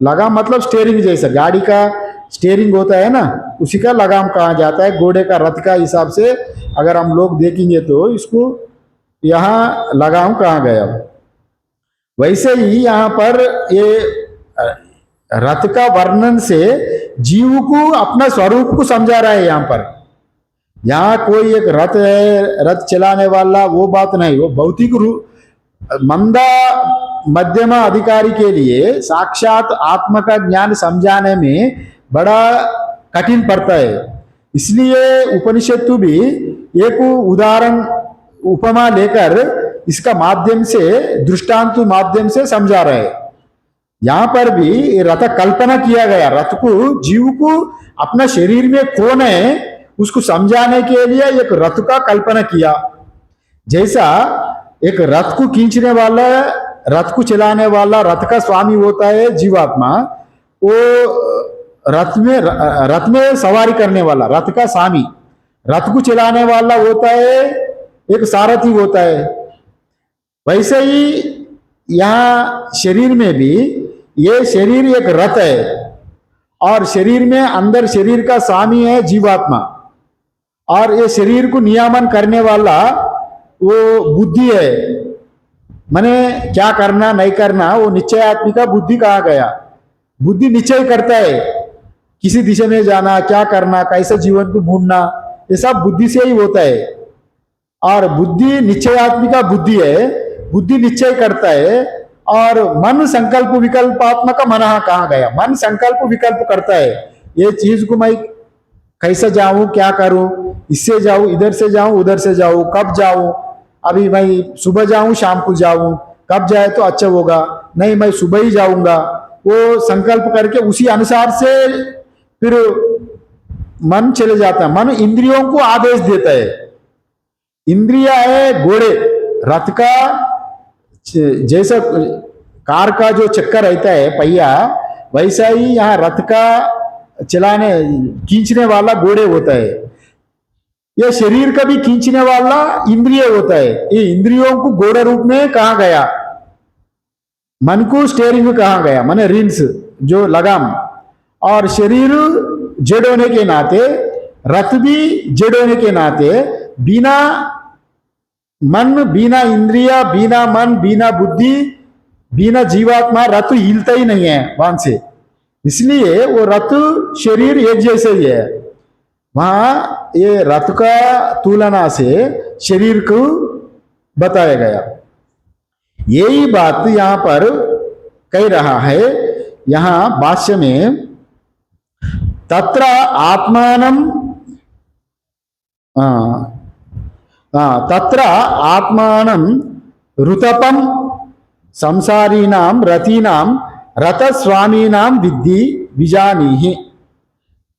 लगाम मतलब स्टेयरिंग, जैसा गाड़ी का स्टेयरिंग होता है ना, उसी का लगाम कहा जाता है। घोड़े का रथ का हिसाब से अगर हम लोग देखेंगे तो इसको यहाँ लगाम कहा गया। वैसे ही यहाँ पर ये रथ का वर्णन से जीव को अपना स्वरूप को समझा रहा है। यहाँ पर यहाँ कोई एक रथ है, रथ चलाने वाला, वो बात नहीं। वो भौतिक रूप, मंदा मध्यमा अधिकारी के लिए साक्षात आत्मा का ज्ञान समझाने में बड़ा कठिन पड़ता है। इसलिए उपनिषद भी एक उदाहरण, उपमा लेकर इसका माध्यम से, दृष्टांत माध्यम से समझा रहे हैं। यहाँ पर भी रथ कल्पना किया गया, रथ को, जीव को अपना शरीर में कौन है उसको समझाने के लिए एक रथ का कल्पना किया। जैसा एक रथ को खींचने वाला, रथ को चलाने वाला रथ का स्वामी होता है जीवात्मा, वो रथ में सवारी करने वाला रथ का स्वामी, रथ को चलाने वाला होता है एक सारथी होता है। वैसे ही यहाँ शरीर में भी ये शरीर एक रथ है, और शरीर में अंदर शरीर का स्वामी है जीवात्मा, और ये शरीर को नियमन करने वाला वो बुद्धि है। माने क्या करना नहीं करना वो निश्चयात्मिका बुद्धि कहा गया। बुद्धि निश्चय करता है किसी दिशा में जाना, क्या करना, कैसे जीवन को ढूंढना, ये सब बुद्धि से ही होता है। और बुद्धि निश्चयात्मिका बुद्धि है, बुद्धि निश्चय करता है। और मन संकल्प विकल्पात्मक मन कहा गया, मन संकल्प विकल्प करता है। ये चीज को मैं कैसे जाऊं, क्या करूं, इससे जाऊं, इधर से जाऊं, उधर से जाऊं, कब जाऊं, अभी मैं सुबह जाऊं शाम को जाऊं, कब जाए तो अच्छा होगा, नहीं मैं सुबह ही जाऊंगा, वो संकल्प करके उसी अनुसार से फिर मन चले जाता है। मन इंद्रियों को आदेश देता है। इंद्रिया है घोड़े, रथ का जैसा कार का जो चक्कर रहता है पहिया, वैसा ही यहाँ रथ का चलाने खींचने वाला घोड़े होता है। यह शरीर का भी खींचने वाला इंद्रिय होता है। ये इंद्रियों को घोड़े रूप में कहा गया, मन को स्टेयरिंग कहा गया, माने रिंस जो लगाम। और शरीर जड़ होने के नाते, रथ भी जड़ होने के नाते, बिना मन, बिना इंद्रिया, बिना मन, बिना बुद्धि, बिना जीवात्मा रथ हिलता ही नहीं है वहां से। इसलिए वो रथ शरीर एक जैसे ही है। वहां ये रथ का तुलना से शरीर को बताया गया। यही बात यहां पर कह रहा है। यहां भाष्य में तत्र आत्मानं तत्र आत्मानं ऋतपम संसारीणां रतीनां रथस्वामीनां विद्धि विजानीहि।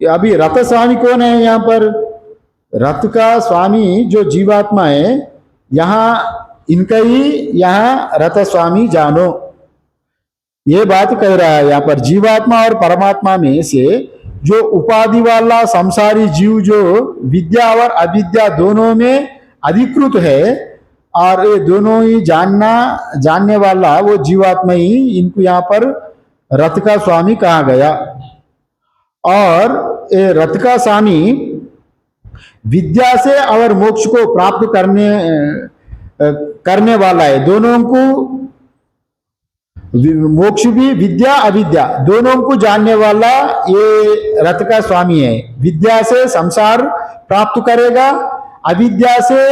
अभी रथ स्वामी कौन है? यहाँ पर रथ का स्वामी जो जीवात्मा है, यहाँ इनका ही यहाँ रथ स्वामी जानो। ये बात कह रहा है यहाँ पर, जीवात्मा और परमात्मा में से जो उपाधि वाला संसारी जीव जो विद्या और अविद्या दोनों में अधिकृत है, और ये दोनों ही जानने वाला वो जीवात्मा ही, इनको यहाँ पर रथ का स्वामी कहा गया। और ये रथ का स्वामी विद्या से और मोक्ष को प्राप्त करने वाला है। दोनों को, मोक्ष भी विद्या अविद्या दोनों को जानने वाला ये रथ का स्वामी है। विद्या से संसार प्राप्त करेगा, अविद्या से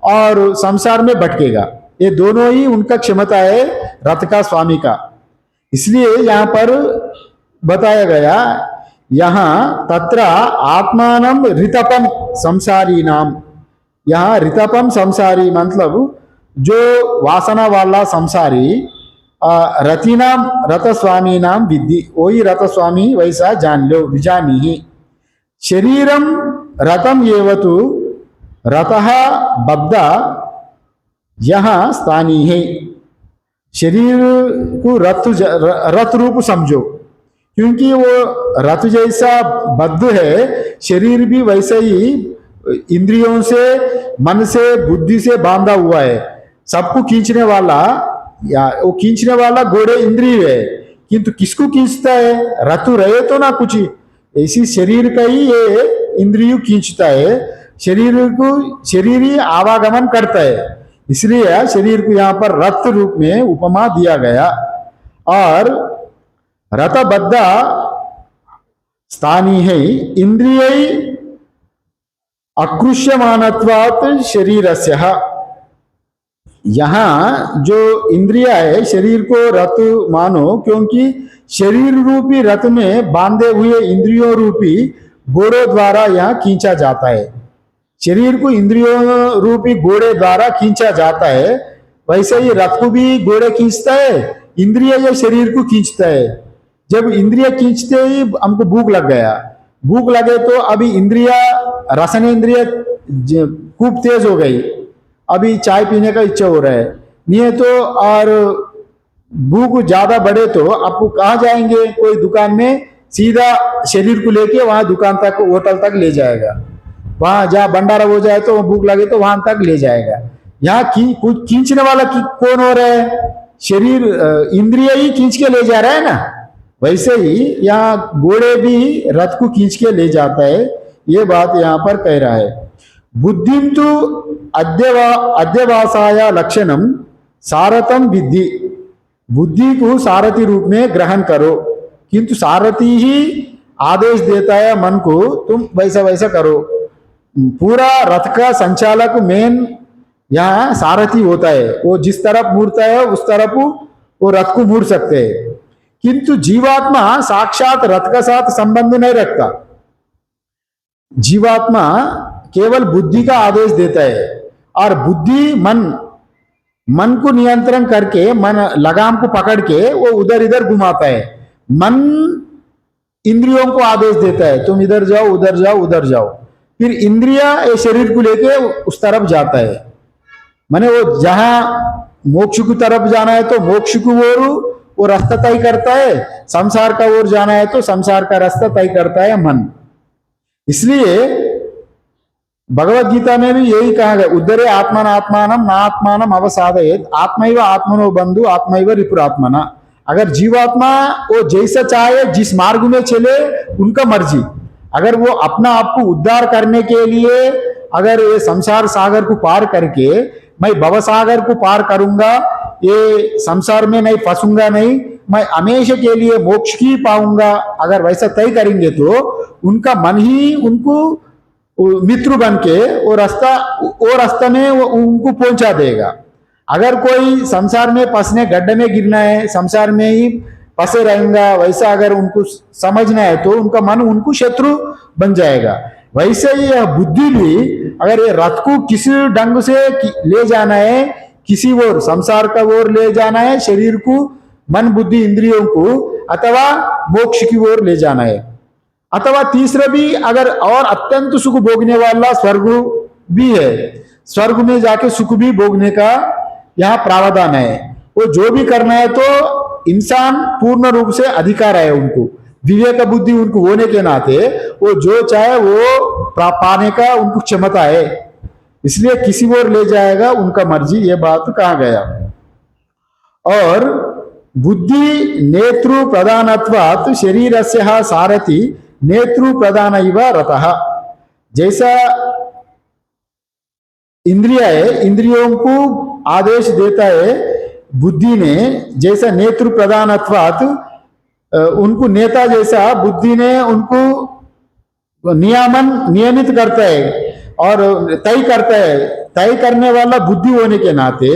और संसार में भटकेगा। ये दोनों ही उनका क्षमता है रथ का स्वामी का। इसलिए यहाँ पर बताया गया, यहाँ तत्र आत्मानम ऋतपम संसारी नाम। यहाँ ऋतपम संसारी मतलब जो वासना वाला संसारी, रतिनाम रथ स्वामी नाम विद्धि, वही रथ स्वामी वैसा जान लो, विजानी ही। शरीरम रथम एवतु रतः बद्ध यहाँ स्थानी है। शरीर को रथ रूप समझो, क्योंकि वो रथ जैसा बद्ध है, शरीर भी वैसे ही इंद्रियों से, मन से, बुद्धि से बांधा हुआ है। सबको खींचने वाला, या वो खींचने वाला घोड़े इंद्रिय है, किंतु किसको खींचता है? रथ रहे तो ना कुछ, ऐसी शरीर का ही ये इंद्रिय खींचता है। शरीर ही आवागमन करता है, इसलिए शरीर को यहाँ पर रथ रूप में उपमा दिया गया। और रथबद्ध स्थानी है इंद्रिय अकृष्यमानत्वात् शरीरस्य। यहाँ जो इंद्रिया है शरीर को रथ मानो, क्योंकि शरीर रूपी रथ में बांधे हुए इंद्रियों रूपी घोड़ों द्वारा यहाँ खींचा जाता है। शरीर को इंद्रियों रूपी घोड़े द्वारा खींचा जाता है, वैसे ही रथ को भी घोड़े खींचता है, इंद्रिय या शरीर को खींचता है। जब इंद्रिय खींचते ही हमको भूख लग गया, भूख लगे तो अभी इंद्रिया, रसन इंद्रिय खूब तेज हो गई, अभी चाय पीने का इच्छा हो रहा है, नहीं है तो, और भूख ज्यादा बढ़े तो आपको कहाँ जाएंगे? कोई दुकान में सीधा शरीर को लेके वहां दुकान तक, होटल तक ले जाएगा, वहां जहाँ भंडारा हो जाए तो भूख लगे तो वहां तक ले जाएगा। यहाँ कुछ खींचने वाला कौन हो रहा है? शरीर, इंद्रिय ही खींच के ले जा रहा है ना। वैसे ही यहाँ घोड़े भी रथ को खींच के ले जाता है, ये बात यहाँ पर कह रहा है। बुद्धिं तु अध्यवासाय लक्षणम सारथम विद्धि। बुद्धि को सारथी रूप में ग्रहण करो, किंतु सारथी ही आदेश देता है मन को, तुम वैसा वैसा करो। पूरा रथ का संचालक मेन यहाँ सारथी होता है, वो जिस तरफ मुड़ता है उस तरफ वो रथ को मुड़ सकते हैं। किंतु जीवात्मा साक्षात रथ का साथ संबंध नहीं रखता। जीवात्मा केवल बुद्धि का आदेश देता है, और बुद्धि मन को नियंत्रण करके, मन लगाम को पकड़ के वो उधर इधर घुमाता है। मन इंद्रियों को आदेश देता है, तुम इधर जाओ, उधर जाओ, उधर जाओ। फिर इंद्रिया ये शरीर को लेके उस तरफ जाता है। माने वो जहां मोक्ष की तरफ जाना है तो मोक्ष की ओर वो रास्ता तय करता है, संसार का ओर जाना है तो संसार का रास्ता तय करता है मन। इसलिए भगवत गीता में भी यही कहा गया, उद्धरे आत्मन आत्मानम ना आत्मानम अवसादयेत आत्मैव आत्मनो बंधु आत्मैव रिपुरात्मना। अगर जीवात्मा वो जैसा चाहे, जिस मार्ग में चले, उनका मर्जी। अगर वो अपना आप को उद्धार करने के लिए, अगर ये संसार सागर को पार करके मैं भव सागर को पार करूंगा, ये संसार में नहीं फंसूंगा, नहीं, मैं हमेशा के लिए मोक्ष ही पाऊंगा, अगर वैसा तय करेंगे तो उनका मन ही उनको मित्र बन के वो रास्ता में वो उनको पहुंचा देगा। अगर कोई संसार में फंसने, गड्ढे में गिरना है, संसार में ही फंसे रहेंगा, वैसा अगर उनको समझना है तो उनका मन उनको शत्रु बन जाएगा। वैसे ही यह बुद्धि भी, अगर ये रथ को किसी ढंग से ले जाना है, किसी ओर संसार का ओर ले जाना है, शरीर को, मन बुद्धि इंद्रियों को, अथवा मोक्ष की ओर ले जाना है, अथवा तीसरा भी अगर और अत्यंत सुख भोगने वाला स्वर्ग भी है, स्वर्ग में जाके सुख भी भोगने का यहाँ प्रावधान है। वो जो भी करना है तो इंसान पूर्ण रूप से अधिकार है उनको, विवेक बुद्धि उनको होने के नाते वो जो चाहे वो पाने का उनको क्षमता है, इसलिए किसी ओर ले जाएगा उनका मर्जी, ये बात कहा गया। और बुद्धि नेतृ प्रधानत्वात् शरीरस्य सारथि नेतृ प्रधान इव रतः। जैसा इंद्रिय है, इंद्रियों को आदेश देता है बुद्धि ने, जैसा नेतृ प्रधानत्वात् उनको नेता जैसा बुद्धि ने उनको नियमित करता है और तय करता है। तय करने वाला बुद्धि होने के नाते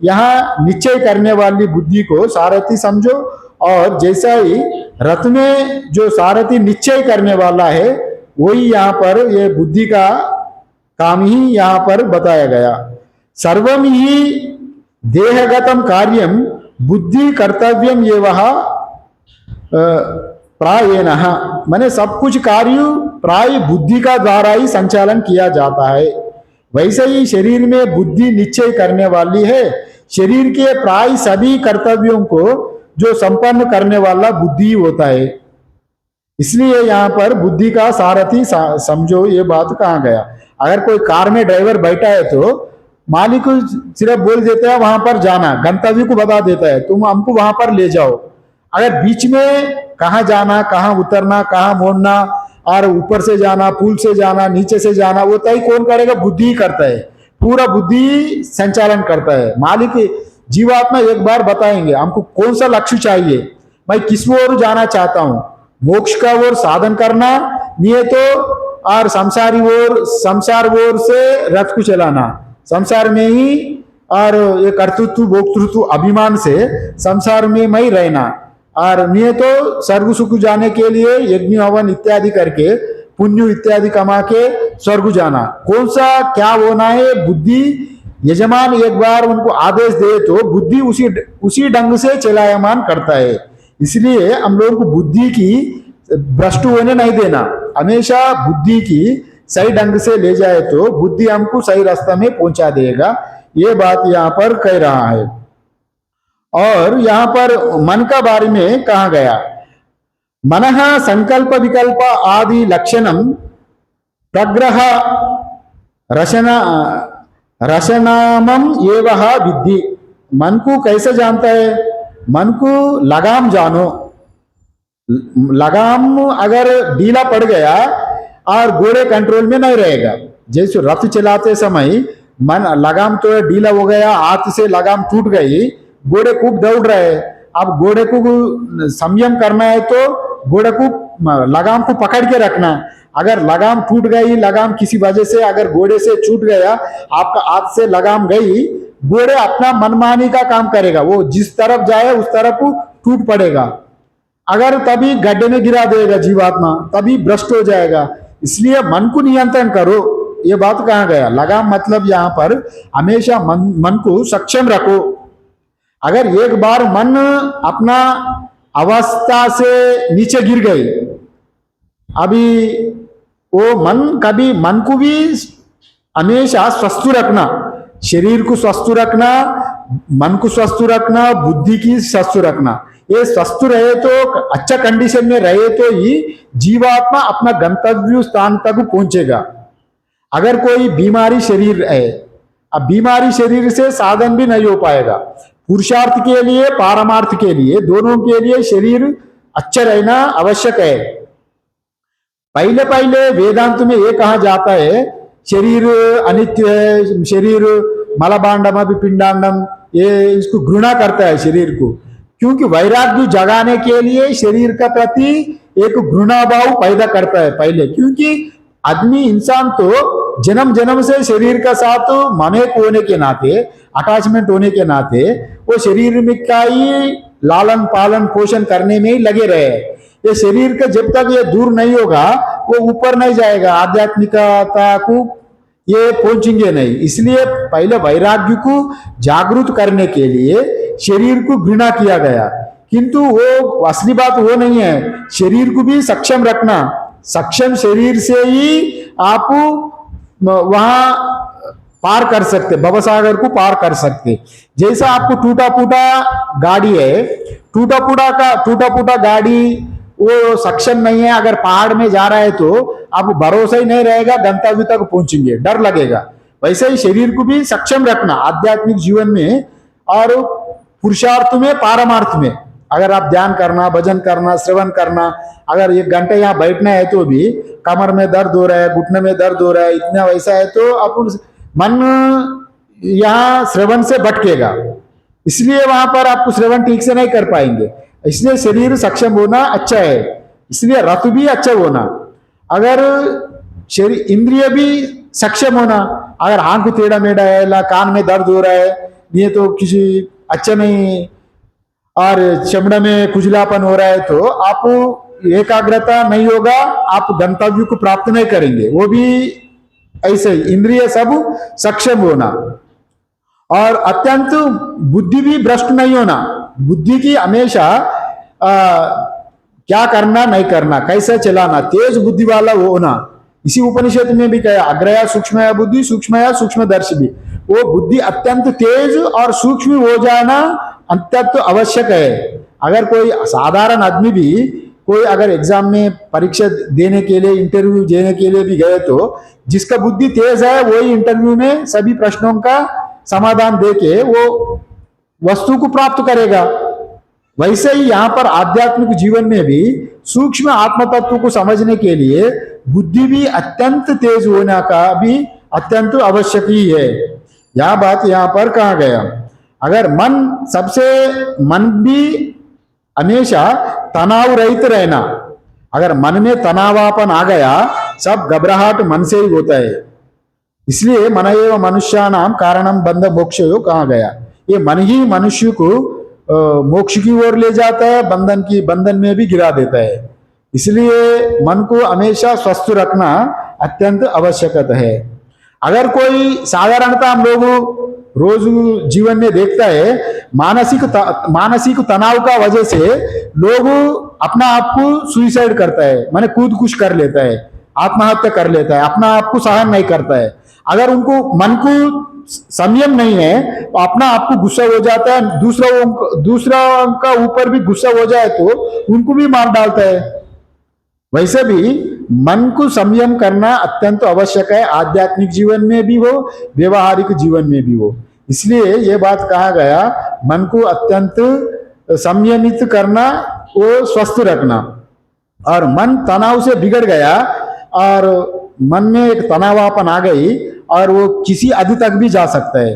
यहाँ निश्चय करने वाली बुद्धि को सारथी समझो, और जैसा ही रथ में जो सारथी निश्चय करने वाला है वही यहाँ पर ये बुद्धि का काम ही यहाँ पर बताया गया। सर्वम ही देहगतम कार्यम बुद्धि कर्तव्यम ये वह प्रायेण, माने सब कुछ कार्य प्राय बुद्धि का द्वारा ही संचालन किया जाता है। वैसे ही शरीर में बुद्धि निश्चय करने वाली है, शरीर के प्राय सभी कर्तव्यों को जो संपन्न करने वाला बुद्धि होता है, इसलिए यहाँ पर बुद्धि का सारथी समझो, ये बात कहा गया। अगर कोई कार में ड्राइवर बैठा है तो मालिक को सिर्फ बोल देता है वहां पर जाना, गंतव्य को बता देता है तुम हमको वहां पर ले जाओ। अगर बीच में कहाँ जाना, कहाँ उतरना, कहाँ मोड़ना, और ऊपर से जाना, पुल से जाना, नीचे से जाना, वो तय कौन करेगा? बुद्धि ही करता है, पूरा बुद्धि संचालन करता है। मालिक जीवात्मा एक बार बताएंगे हमको कौन सा लक्ष्य चाहिए, मैं किस ओर जाना चाहता हूँ, मोक्ष का ओर साधन करना नहीं है तो, और संसार ओर से रथ को चलाना, संसार में ही और ये कर्तृत्व भोक्तृत्व अभिमान से संसार में मैं रहना, और नहीं तो स्वर्ग सुख जाने के लिए यज्ञ हवन इत्यादि करके पुण्य इत्यादि कमा के स्वर्ग जाना, कौन सा क्या होना है? बुद्धि यजमान एक बार उनको आदेश दे तो बुद्धि उसी ढंग से चलायमान करता है। इसलिए हम लोगों को बुद्धि की भ्रष्ट होने नहीं देना, हमेशा बुद्धि की सही ढंग से ले जाए तो बुद्धि हमको सही रास्ता में पहुंचा देगा, ये बात यहाँ पर कह रहा है। और यहाँ पर मन का बारे में कहा गया, मनः संकल्प विकल्प आदि लक्षणम प्रग्रह रशनामम एवह विद्धि। मन को कैसे जानता है? मन को लगाम जानो, लगाम अगर ढीला पड़ गया और घोड़े कंट्रोल में नहीं रहेगा, जैसे रथ चलाते समय मन लगाम तो ढीला हो गया, हाथ से लगाम टूट गई, घोड़े खूब दौड़ रहे, अब घोड़े को संयम करना है तो घोड़े को लगाम को पकड़ के रखना। अगर लगाम टूट गई, लगाम किसी वजह से अगर घोड़े से छूट गया, आपका हाथ से लगाम गई, घोड़े अपना मनमानी का काम करेगा, वो जिस तरफ जाए उस तरफ टूट पड़ेगा, अगर तभी गड्ढे में गिरा देगा जीवात्मा, तभी भ्रष्ट हो जाएगा। इसलिए मन को नियंत्रण करो, ये बात कहा गया। लगाम मतलब यहाँ पर हमेशा मन को सक्षम रखो। अगर एक बार मन अपना अवस्था से नीचे गिर गई, अभी वो मन को भी हमेशा स्वस्थ रखना, शरीर को स्वस्थ रखना, मन को स्वस्थ रखना, बुद्धि की स्वस्थ रखना। ये स्वस्थ रहे तो, अच्छा कंडीशन में रहे तो ही जीवात्मा अपना गंतव्य स्थान तक पहुंचेगा। अगर कोई बीमारी शरीर है, अब बीमारी शरीर से साधन भी नहीं हो पाएगा। पुरुषार्थ के लिए, पारमार्थ के लिए, दोनों के लिए शरीर अच्छा रहना आवश्यक है। पहले पहले वेदांत में ये कहा जाता है शरीर अनित्य है, शरीर मलभांडम अभी पिंडांडम, ये इसको घृणा करता है शरीर को, क्योंकि वैराग्य जगाने के लिए शरीर का प्रति एक घृणा भाव पैदा करता है पहले, क्योंकि आदमी इंसान तो जन्म जन्म से शरीर का साथ ममेक होने के नाते, अटैचमेंट होने के नाते वो शरीर में का ही लालन पालन पोषण करने में ही लगे रहे। ये शरीर का जब तक ये दूर नहीं होगा वो ऊपर नहीं जाएगा, आध्यात्मिकता को ये पहुंचेंगे नहीं। इसलिए पहले वैराग्य को जागृत करने के लिए शरीर को घृणा किया गया, किंतु वो असली बात वो नहीं है। शरीर को भी सक्षम रखना, सक्षम शरीर से ही आप वहां पार कर सकते, भवसागर को पार कर सकते। जैसा आपको टूटा फूटा गाड़ी है, टूटा फूटा गाड़ी वो सक्षम नहीं है, अगर पहाड़ में जा रहा है तो आपको भरोसा ही नहीं रहेगा गंतव्य तक पहुंचेंगे, डर लगेगा। वैसे ही शरीर को भी सक्षम रखना आध्यात्मिक जीवन में और पुरुषार्थ में, पारमार्थ में। अगर आप ध्यान करना, भजन करना, श्रवण करना, अगर 1 घंटे यहाँ बैठना है तो भी कमर में दर्द हो रहा है, घुटने में दर्द हो रहा है, इतना वैसा है तो अपन मन यहाँ श्रवण से भटकेगा, इसलिए वहां पर आपको श्रवण ठीक से नहीं कर पाएंगे। इसलिए शरीर सक्षम होना अच्छा है, इसलिए रथ भी अच्छा होना। अगर शरीर इंद्रिय भी सक्षम होना, अगर आंख टेढ़ा मेढ़ा है, ला कान में दर्द हो रहा है, ये तो किसी अच्छा नहीं, और चमड़ा में खुजलापन हो रहा है, तो आप एकाग्रता नहीं होगा, आप गंतव्य को प्राप्त नहीं करेंगे। वो भी ऐसे इंद्रिय सब सक्षम होना, और अत्यंत बुद्धि भी भ्रष्ट नहीं होना। बुद्धि की हमेशा क्या करना नहीं करना, कैसे चलाना, तेज बुद्धि वाला वो होना। इसी उपनिषद में भी कहा, अग्रया सूक्ष्मया बुद्धि सूक्ष्मया सूक्ष्मदर्शी भी, वो बुद्धि अत्यंत तेज और सूक्ष्म हो जाना अत्यंत आवश्यक है। अगर कोई साधारण आदमी भी कोई अगर एग्जाम में परीक्षा देने के लिए, इंटरव्यू देने के लिए भी गए, तो जिसका बुद्धि तेज है वही इंटरव्यू में सभी प्रश्नों का समाधान देके वो वस्तु को प्राप्त करेगा। वैसे ही यहाँ पर आध्यात्मिक जीवन में भी सूक्ष्म आत्म तत्व को समझने के लिए बुद्धि भी अत्यंत तेज होने का भी अत्यंत आवश्यक ही है। यह बात यहाँ पर कहा गया। अगर मन भी हमेशा तनाव रहित रहना, अगर मन में तनावापन आ गया, सब घबराहट मन से ही होता है। इसलिए मन एवं मनुष्यानाम कारणम बंध मोक्ष कहा गया। ये मन ही मनुष्य को मोक्ष की ओर ले जाता है, बंधन में भी गिरा देता है। इसलिए मन को हमेशा स्वस्थ रखना अत्यंत आवश्यक है। अगर कोई साधारणतः हम लोग रोज जीवन में देखता है, मानसिक तनाव का वजह से लोग अपना आप को सुइसाइड करता है, माने खुदकुश कर लेता है, आत्महत्या कर लेता है, अपना आप को सहन नहीं करता है। अगर उनको मन को संयम नहीं है तो अपना आप को गुस्सा हो जाता है, दूसरा का ऊपर भी गुस्सा हो जाए तो उनको भी मार डालता है। वैसे भी मन को संयम करना अत्यंत आवश्यक है, आध्यात्मिक जीवन में भी हो, व्यवहारिक जीवन में भी हो। इसलिए ये बात कहा गया, मन को अत्यंत संयमित करना, वो स्वस्थ रखना। और मन तनाव से बिगड़ गया और मन में एक तनावापन आ गई और वो किसी हद तक भी जा सकता है,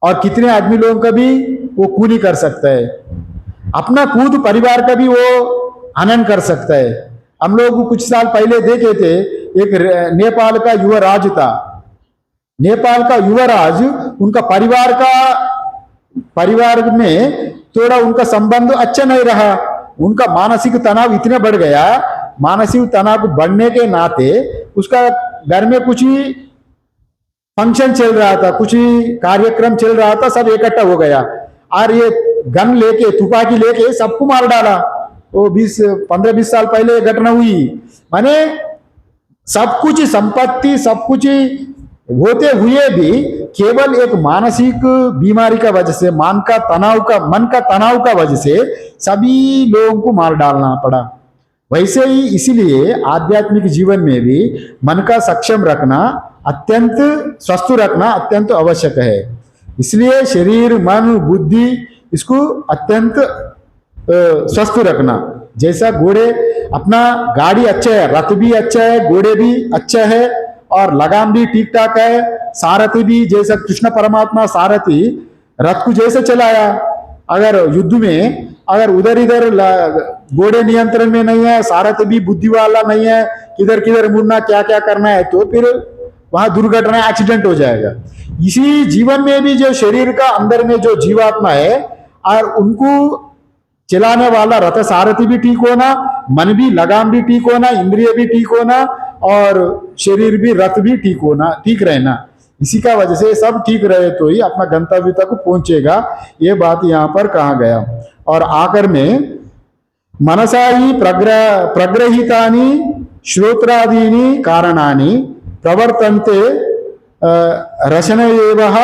और कितने आदमी लोगों का भी वो कूली कर सकता है, अपना खुद परिवार का भी वो हनन कर सकता है। हम लोग कुछ साल पहले देखे थे, एक नेपाल का युवराज था। नेपाल का युवराज, उनका परिवार में थोड़ा उनका संबंध अच्छा नहीं रहा, उनका मानसिक तनाव इतना बढ़ गया। मानसिक तनाव बढ़ने के नाते उसका घर में कुछ ही फंक्शन चल रहा था, कुछ ही कार्यक्रम चल रहा था, सब इकट्ठा हो गया और ये गन लेके, तुपाकी लेके सबको मार डाला। वो 15-20 साल पहले घटना हुई। माने सब कुछ संपत्ति, सब कुछ होते हुए भी केवल एक मानसिक बीमारी का वजह से, मन का तनाव का वजह से सभी लोगों को मार डालना पड़ा। वैसे ही इसीलिए आध्यात्मिक जीवन में भी मन का सक्षम रखना, अत्यंत स्वस्थ रखना अत्यंत आवश्यक है। इसलिए शरीर, मन, बुद्धि, इसको अत्यंत स्वस्थ रखना। जैसा घोड़े, अपना गाड़ी अच्छा है, रथ भी अच्छा है, घोड़े भी अच्छा है, और लगाम भी ठीक ठाक है, सारथी भी, जैसा कृष्ण परमात्मा सारथी रथ को जैसे चलाया, अगर युद्ध में अगर उधर इधर घोड़े नियंत्रण में नहीं है, सारथी भी बुद्धि वाला नहीं है, किधर किधर मुड़ना, क्या क्या करना है, तो फिर वहां दुर्घटना, एक्सीडेंट हो जाएगा। इसी जीवन में भी जो शरीर का अंदर में जो जीवात्मा है और उनको चलाने वाला रथ सारथी भी ठीक होना, मन भी, लगाम भी ठीक होना, इंद्रिय भी ठीक होना, और शरीर भी, रथ भी ठीक रहना। इसी का वजह से सब ठीक रहे तो ही अपना गंतव्य तक पहुंचेगा। ये बात यहाँ पर कहा गया। और आकर में मनसा ही प्रग्रहितानि श्रोत्रादीनि कारणानि प्रवर्तन्ते रशन एवह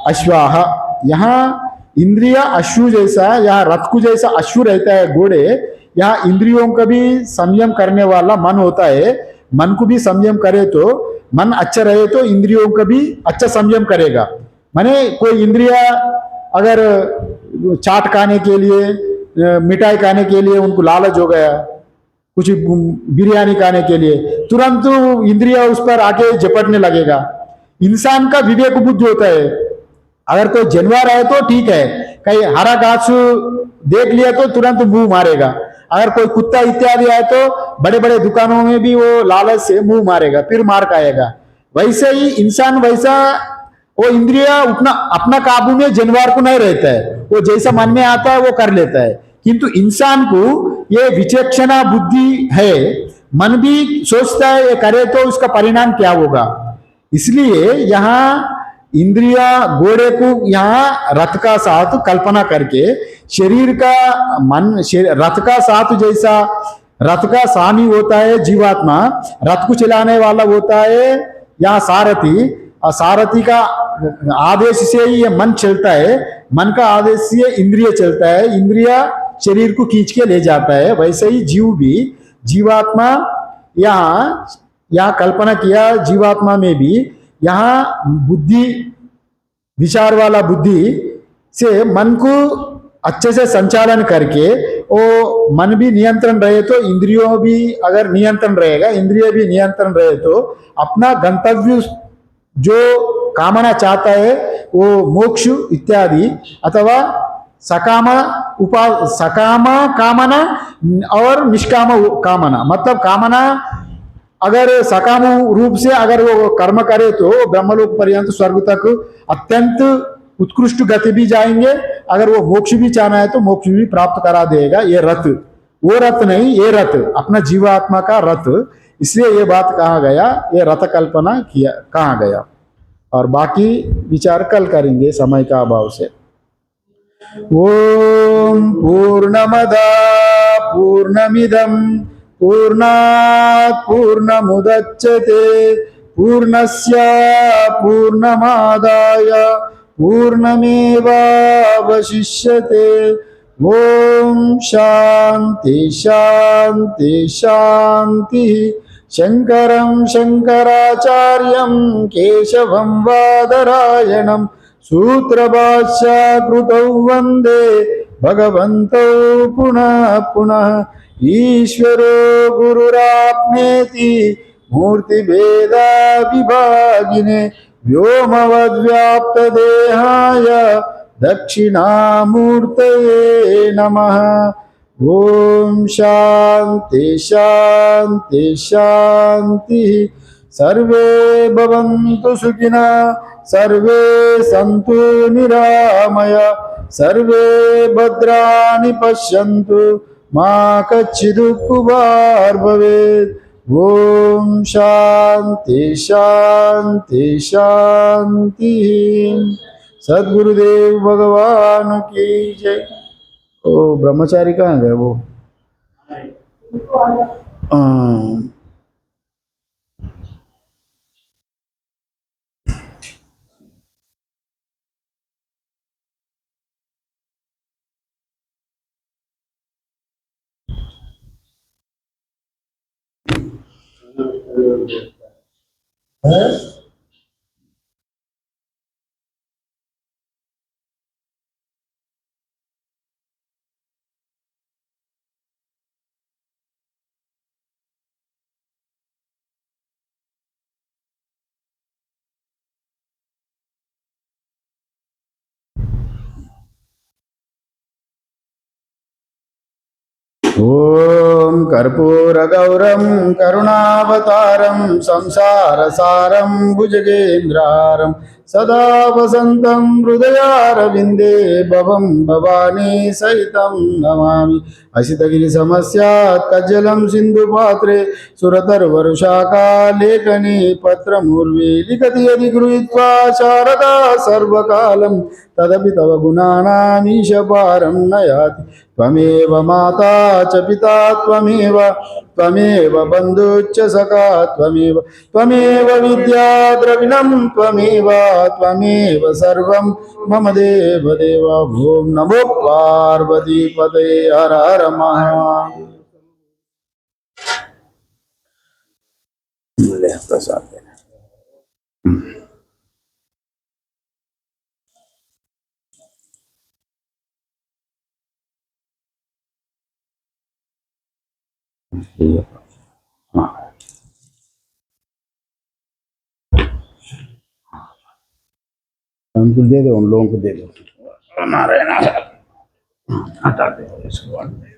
अश्वाह, यहाँ इंद्रिय अश्व जैसा, यहाँ रथ को जैसा अश्व रहता है घोड़े, यहाँ इंद्रियों का भी संयम करने वाला मन होता है। मन को भी संयम करे तो, मन अच्छा रहे तो इंद्रियों का भी अच्छा संयम करेगा। माने कोई इंद्रिया अगर चाट खाने के लिए, मिठाई खाने के लिए उनको लालच हो गया, कुछ बिरयानी खाने के लिए, तुरंत इंद्रिया उस पर आके झपटने लगेगा। इंसान का विवेक बुद्धि होता है। अगर कोई जानवर है तो ठीक है, कहीं हरा घास देख लिया तो तुरंत मुंह मारेगा। अगर कोई कुत्ता इत्यादि है तो बड़े बड़े दुकानों में भी वो लालच से मुंह मारेगा, फिर मार खाएगा। वैसे ही इंसान वैसा, वो इंद्रिया उतना अपना काबू में जानवर को नहीं रहता है, वो जैसा मन में आता है वो कर लेता है। किंतु इंसान को ये विचक्षणा बुद्धि है, मन भी सोचता है ये करे तो उसका परिणाम क्या होगा। इसलिए यहाँ इंद्रिया घोड़े को यहाँ रथ का साथ कल्पना करके, शरीर का मन रथ का साथ जैसा, रथ का स्वामी होता है जीवात्मा, रथ को चलाने वाला होता है यहाँ सारथी, और सारथी का आदेश से ही ये मन चलता है, मन का आदेश से इंद्रिय चलता है, इंद्रिया शरीर को खींच के ले जाता है। वैसे ही जीव भी, जीवात्मा यहाँ कल्पना किया, जीवात्मा में भी यहाँ बुद्धि, विचार वाला बुद्धि से मन को अच्छे से संचालन करके, वो मन भी नियंत्रण रहे तो इंद्रियों भी अगर नियंत्रण रहेगा, इंद्रिय भी नियंत्रण रहे तो अपना गंतव्य जो कामना चाहता है वो मोक्ष इत्यादि अथवा सकाम कामना और निष्काम कामना, मतलब कामना अगर सकाम रूप से अगर वो कर्म करे तो ब्रह्मलोक पर्यंत स्वर्ग तक अत्यंत उत्कृष्ट गति भी जाएंगे। अगर वो मोक्ष भी चाहना है तो मोक्ष भी प्राप्त करा देगा। ये रथ, वो रथ नहीं, ये रथ अपना जीवात्मा का रथ। इसलिए ये बात कहा गया, ये रथ कल्पना किया कहा गया। और बाकी विचार कल करेंगे समय का अभाव से। ओम पूर्णमदा पूर्णमिदं पूर्णात् पूर्णमुदच्यते पूर्णस्य पूर्णमादाय पूर्णमेवावशिष्यते। ओम शांति शांति शांति। शंकरं शंकराचार्यं केशवं वादरायणं सूत्रभाष्यकृतौ वन्दे भगवन्तौ पुनः पुनः। ईश्वरो गुरुरात्मेति मूर्तिभेदा विभागिने व्योमवद्व्याप्तदेहाय दक्षिणामूर्तये नमः। ओम शांति शांति शांति। सर्वे भवन्तु सुखिनः, सर्वे सन्तु निरामया, सर्वे भद्राणि पश्यन्तु, मा कश्चित् दुःखभाग् भवेत्। ओम शांति शांति शांति। सद्गुरुदेव भगवान की जय। ओ ब्रह्मचारी कहाँ गए वो? ओम कर्पूरगौरं करुणावतारं संसारसारं भुजगेन्द्रहारं सदा वसन्तं हृदयारविन्दे भवं भवानी सहितं नमामि। असितगिरिसमस्यात् कज्जलं सिन्धुपात्रे सुरतर्वरुषाकालेखने पत्रमूर्वे लिखति यदि गृहीत्वा शारदा सर्वकालं तदपि तव गुणानामीश पारं न याति। त्वमेव माता च पिता त्वमेव त्वमेव बन्धुश्च सखा त्वमेव विद्या द्रविणं त्वमेव सर्वं मम देव देव। ओम नमो पार्वती पते हर हर महादेव। प्रसाद हमको दे दो, उन लोगों को दे दो। नारायण हटा दो इसको।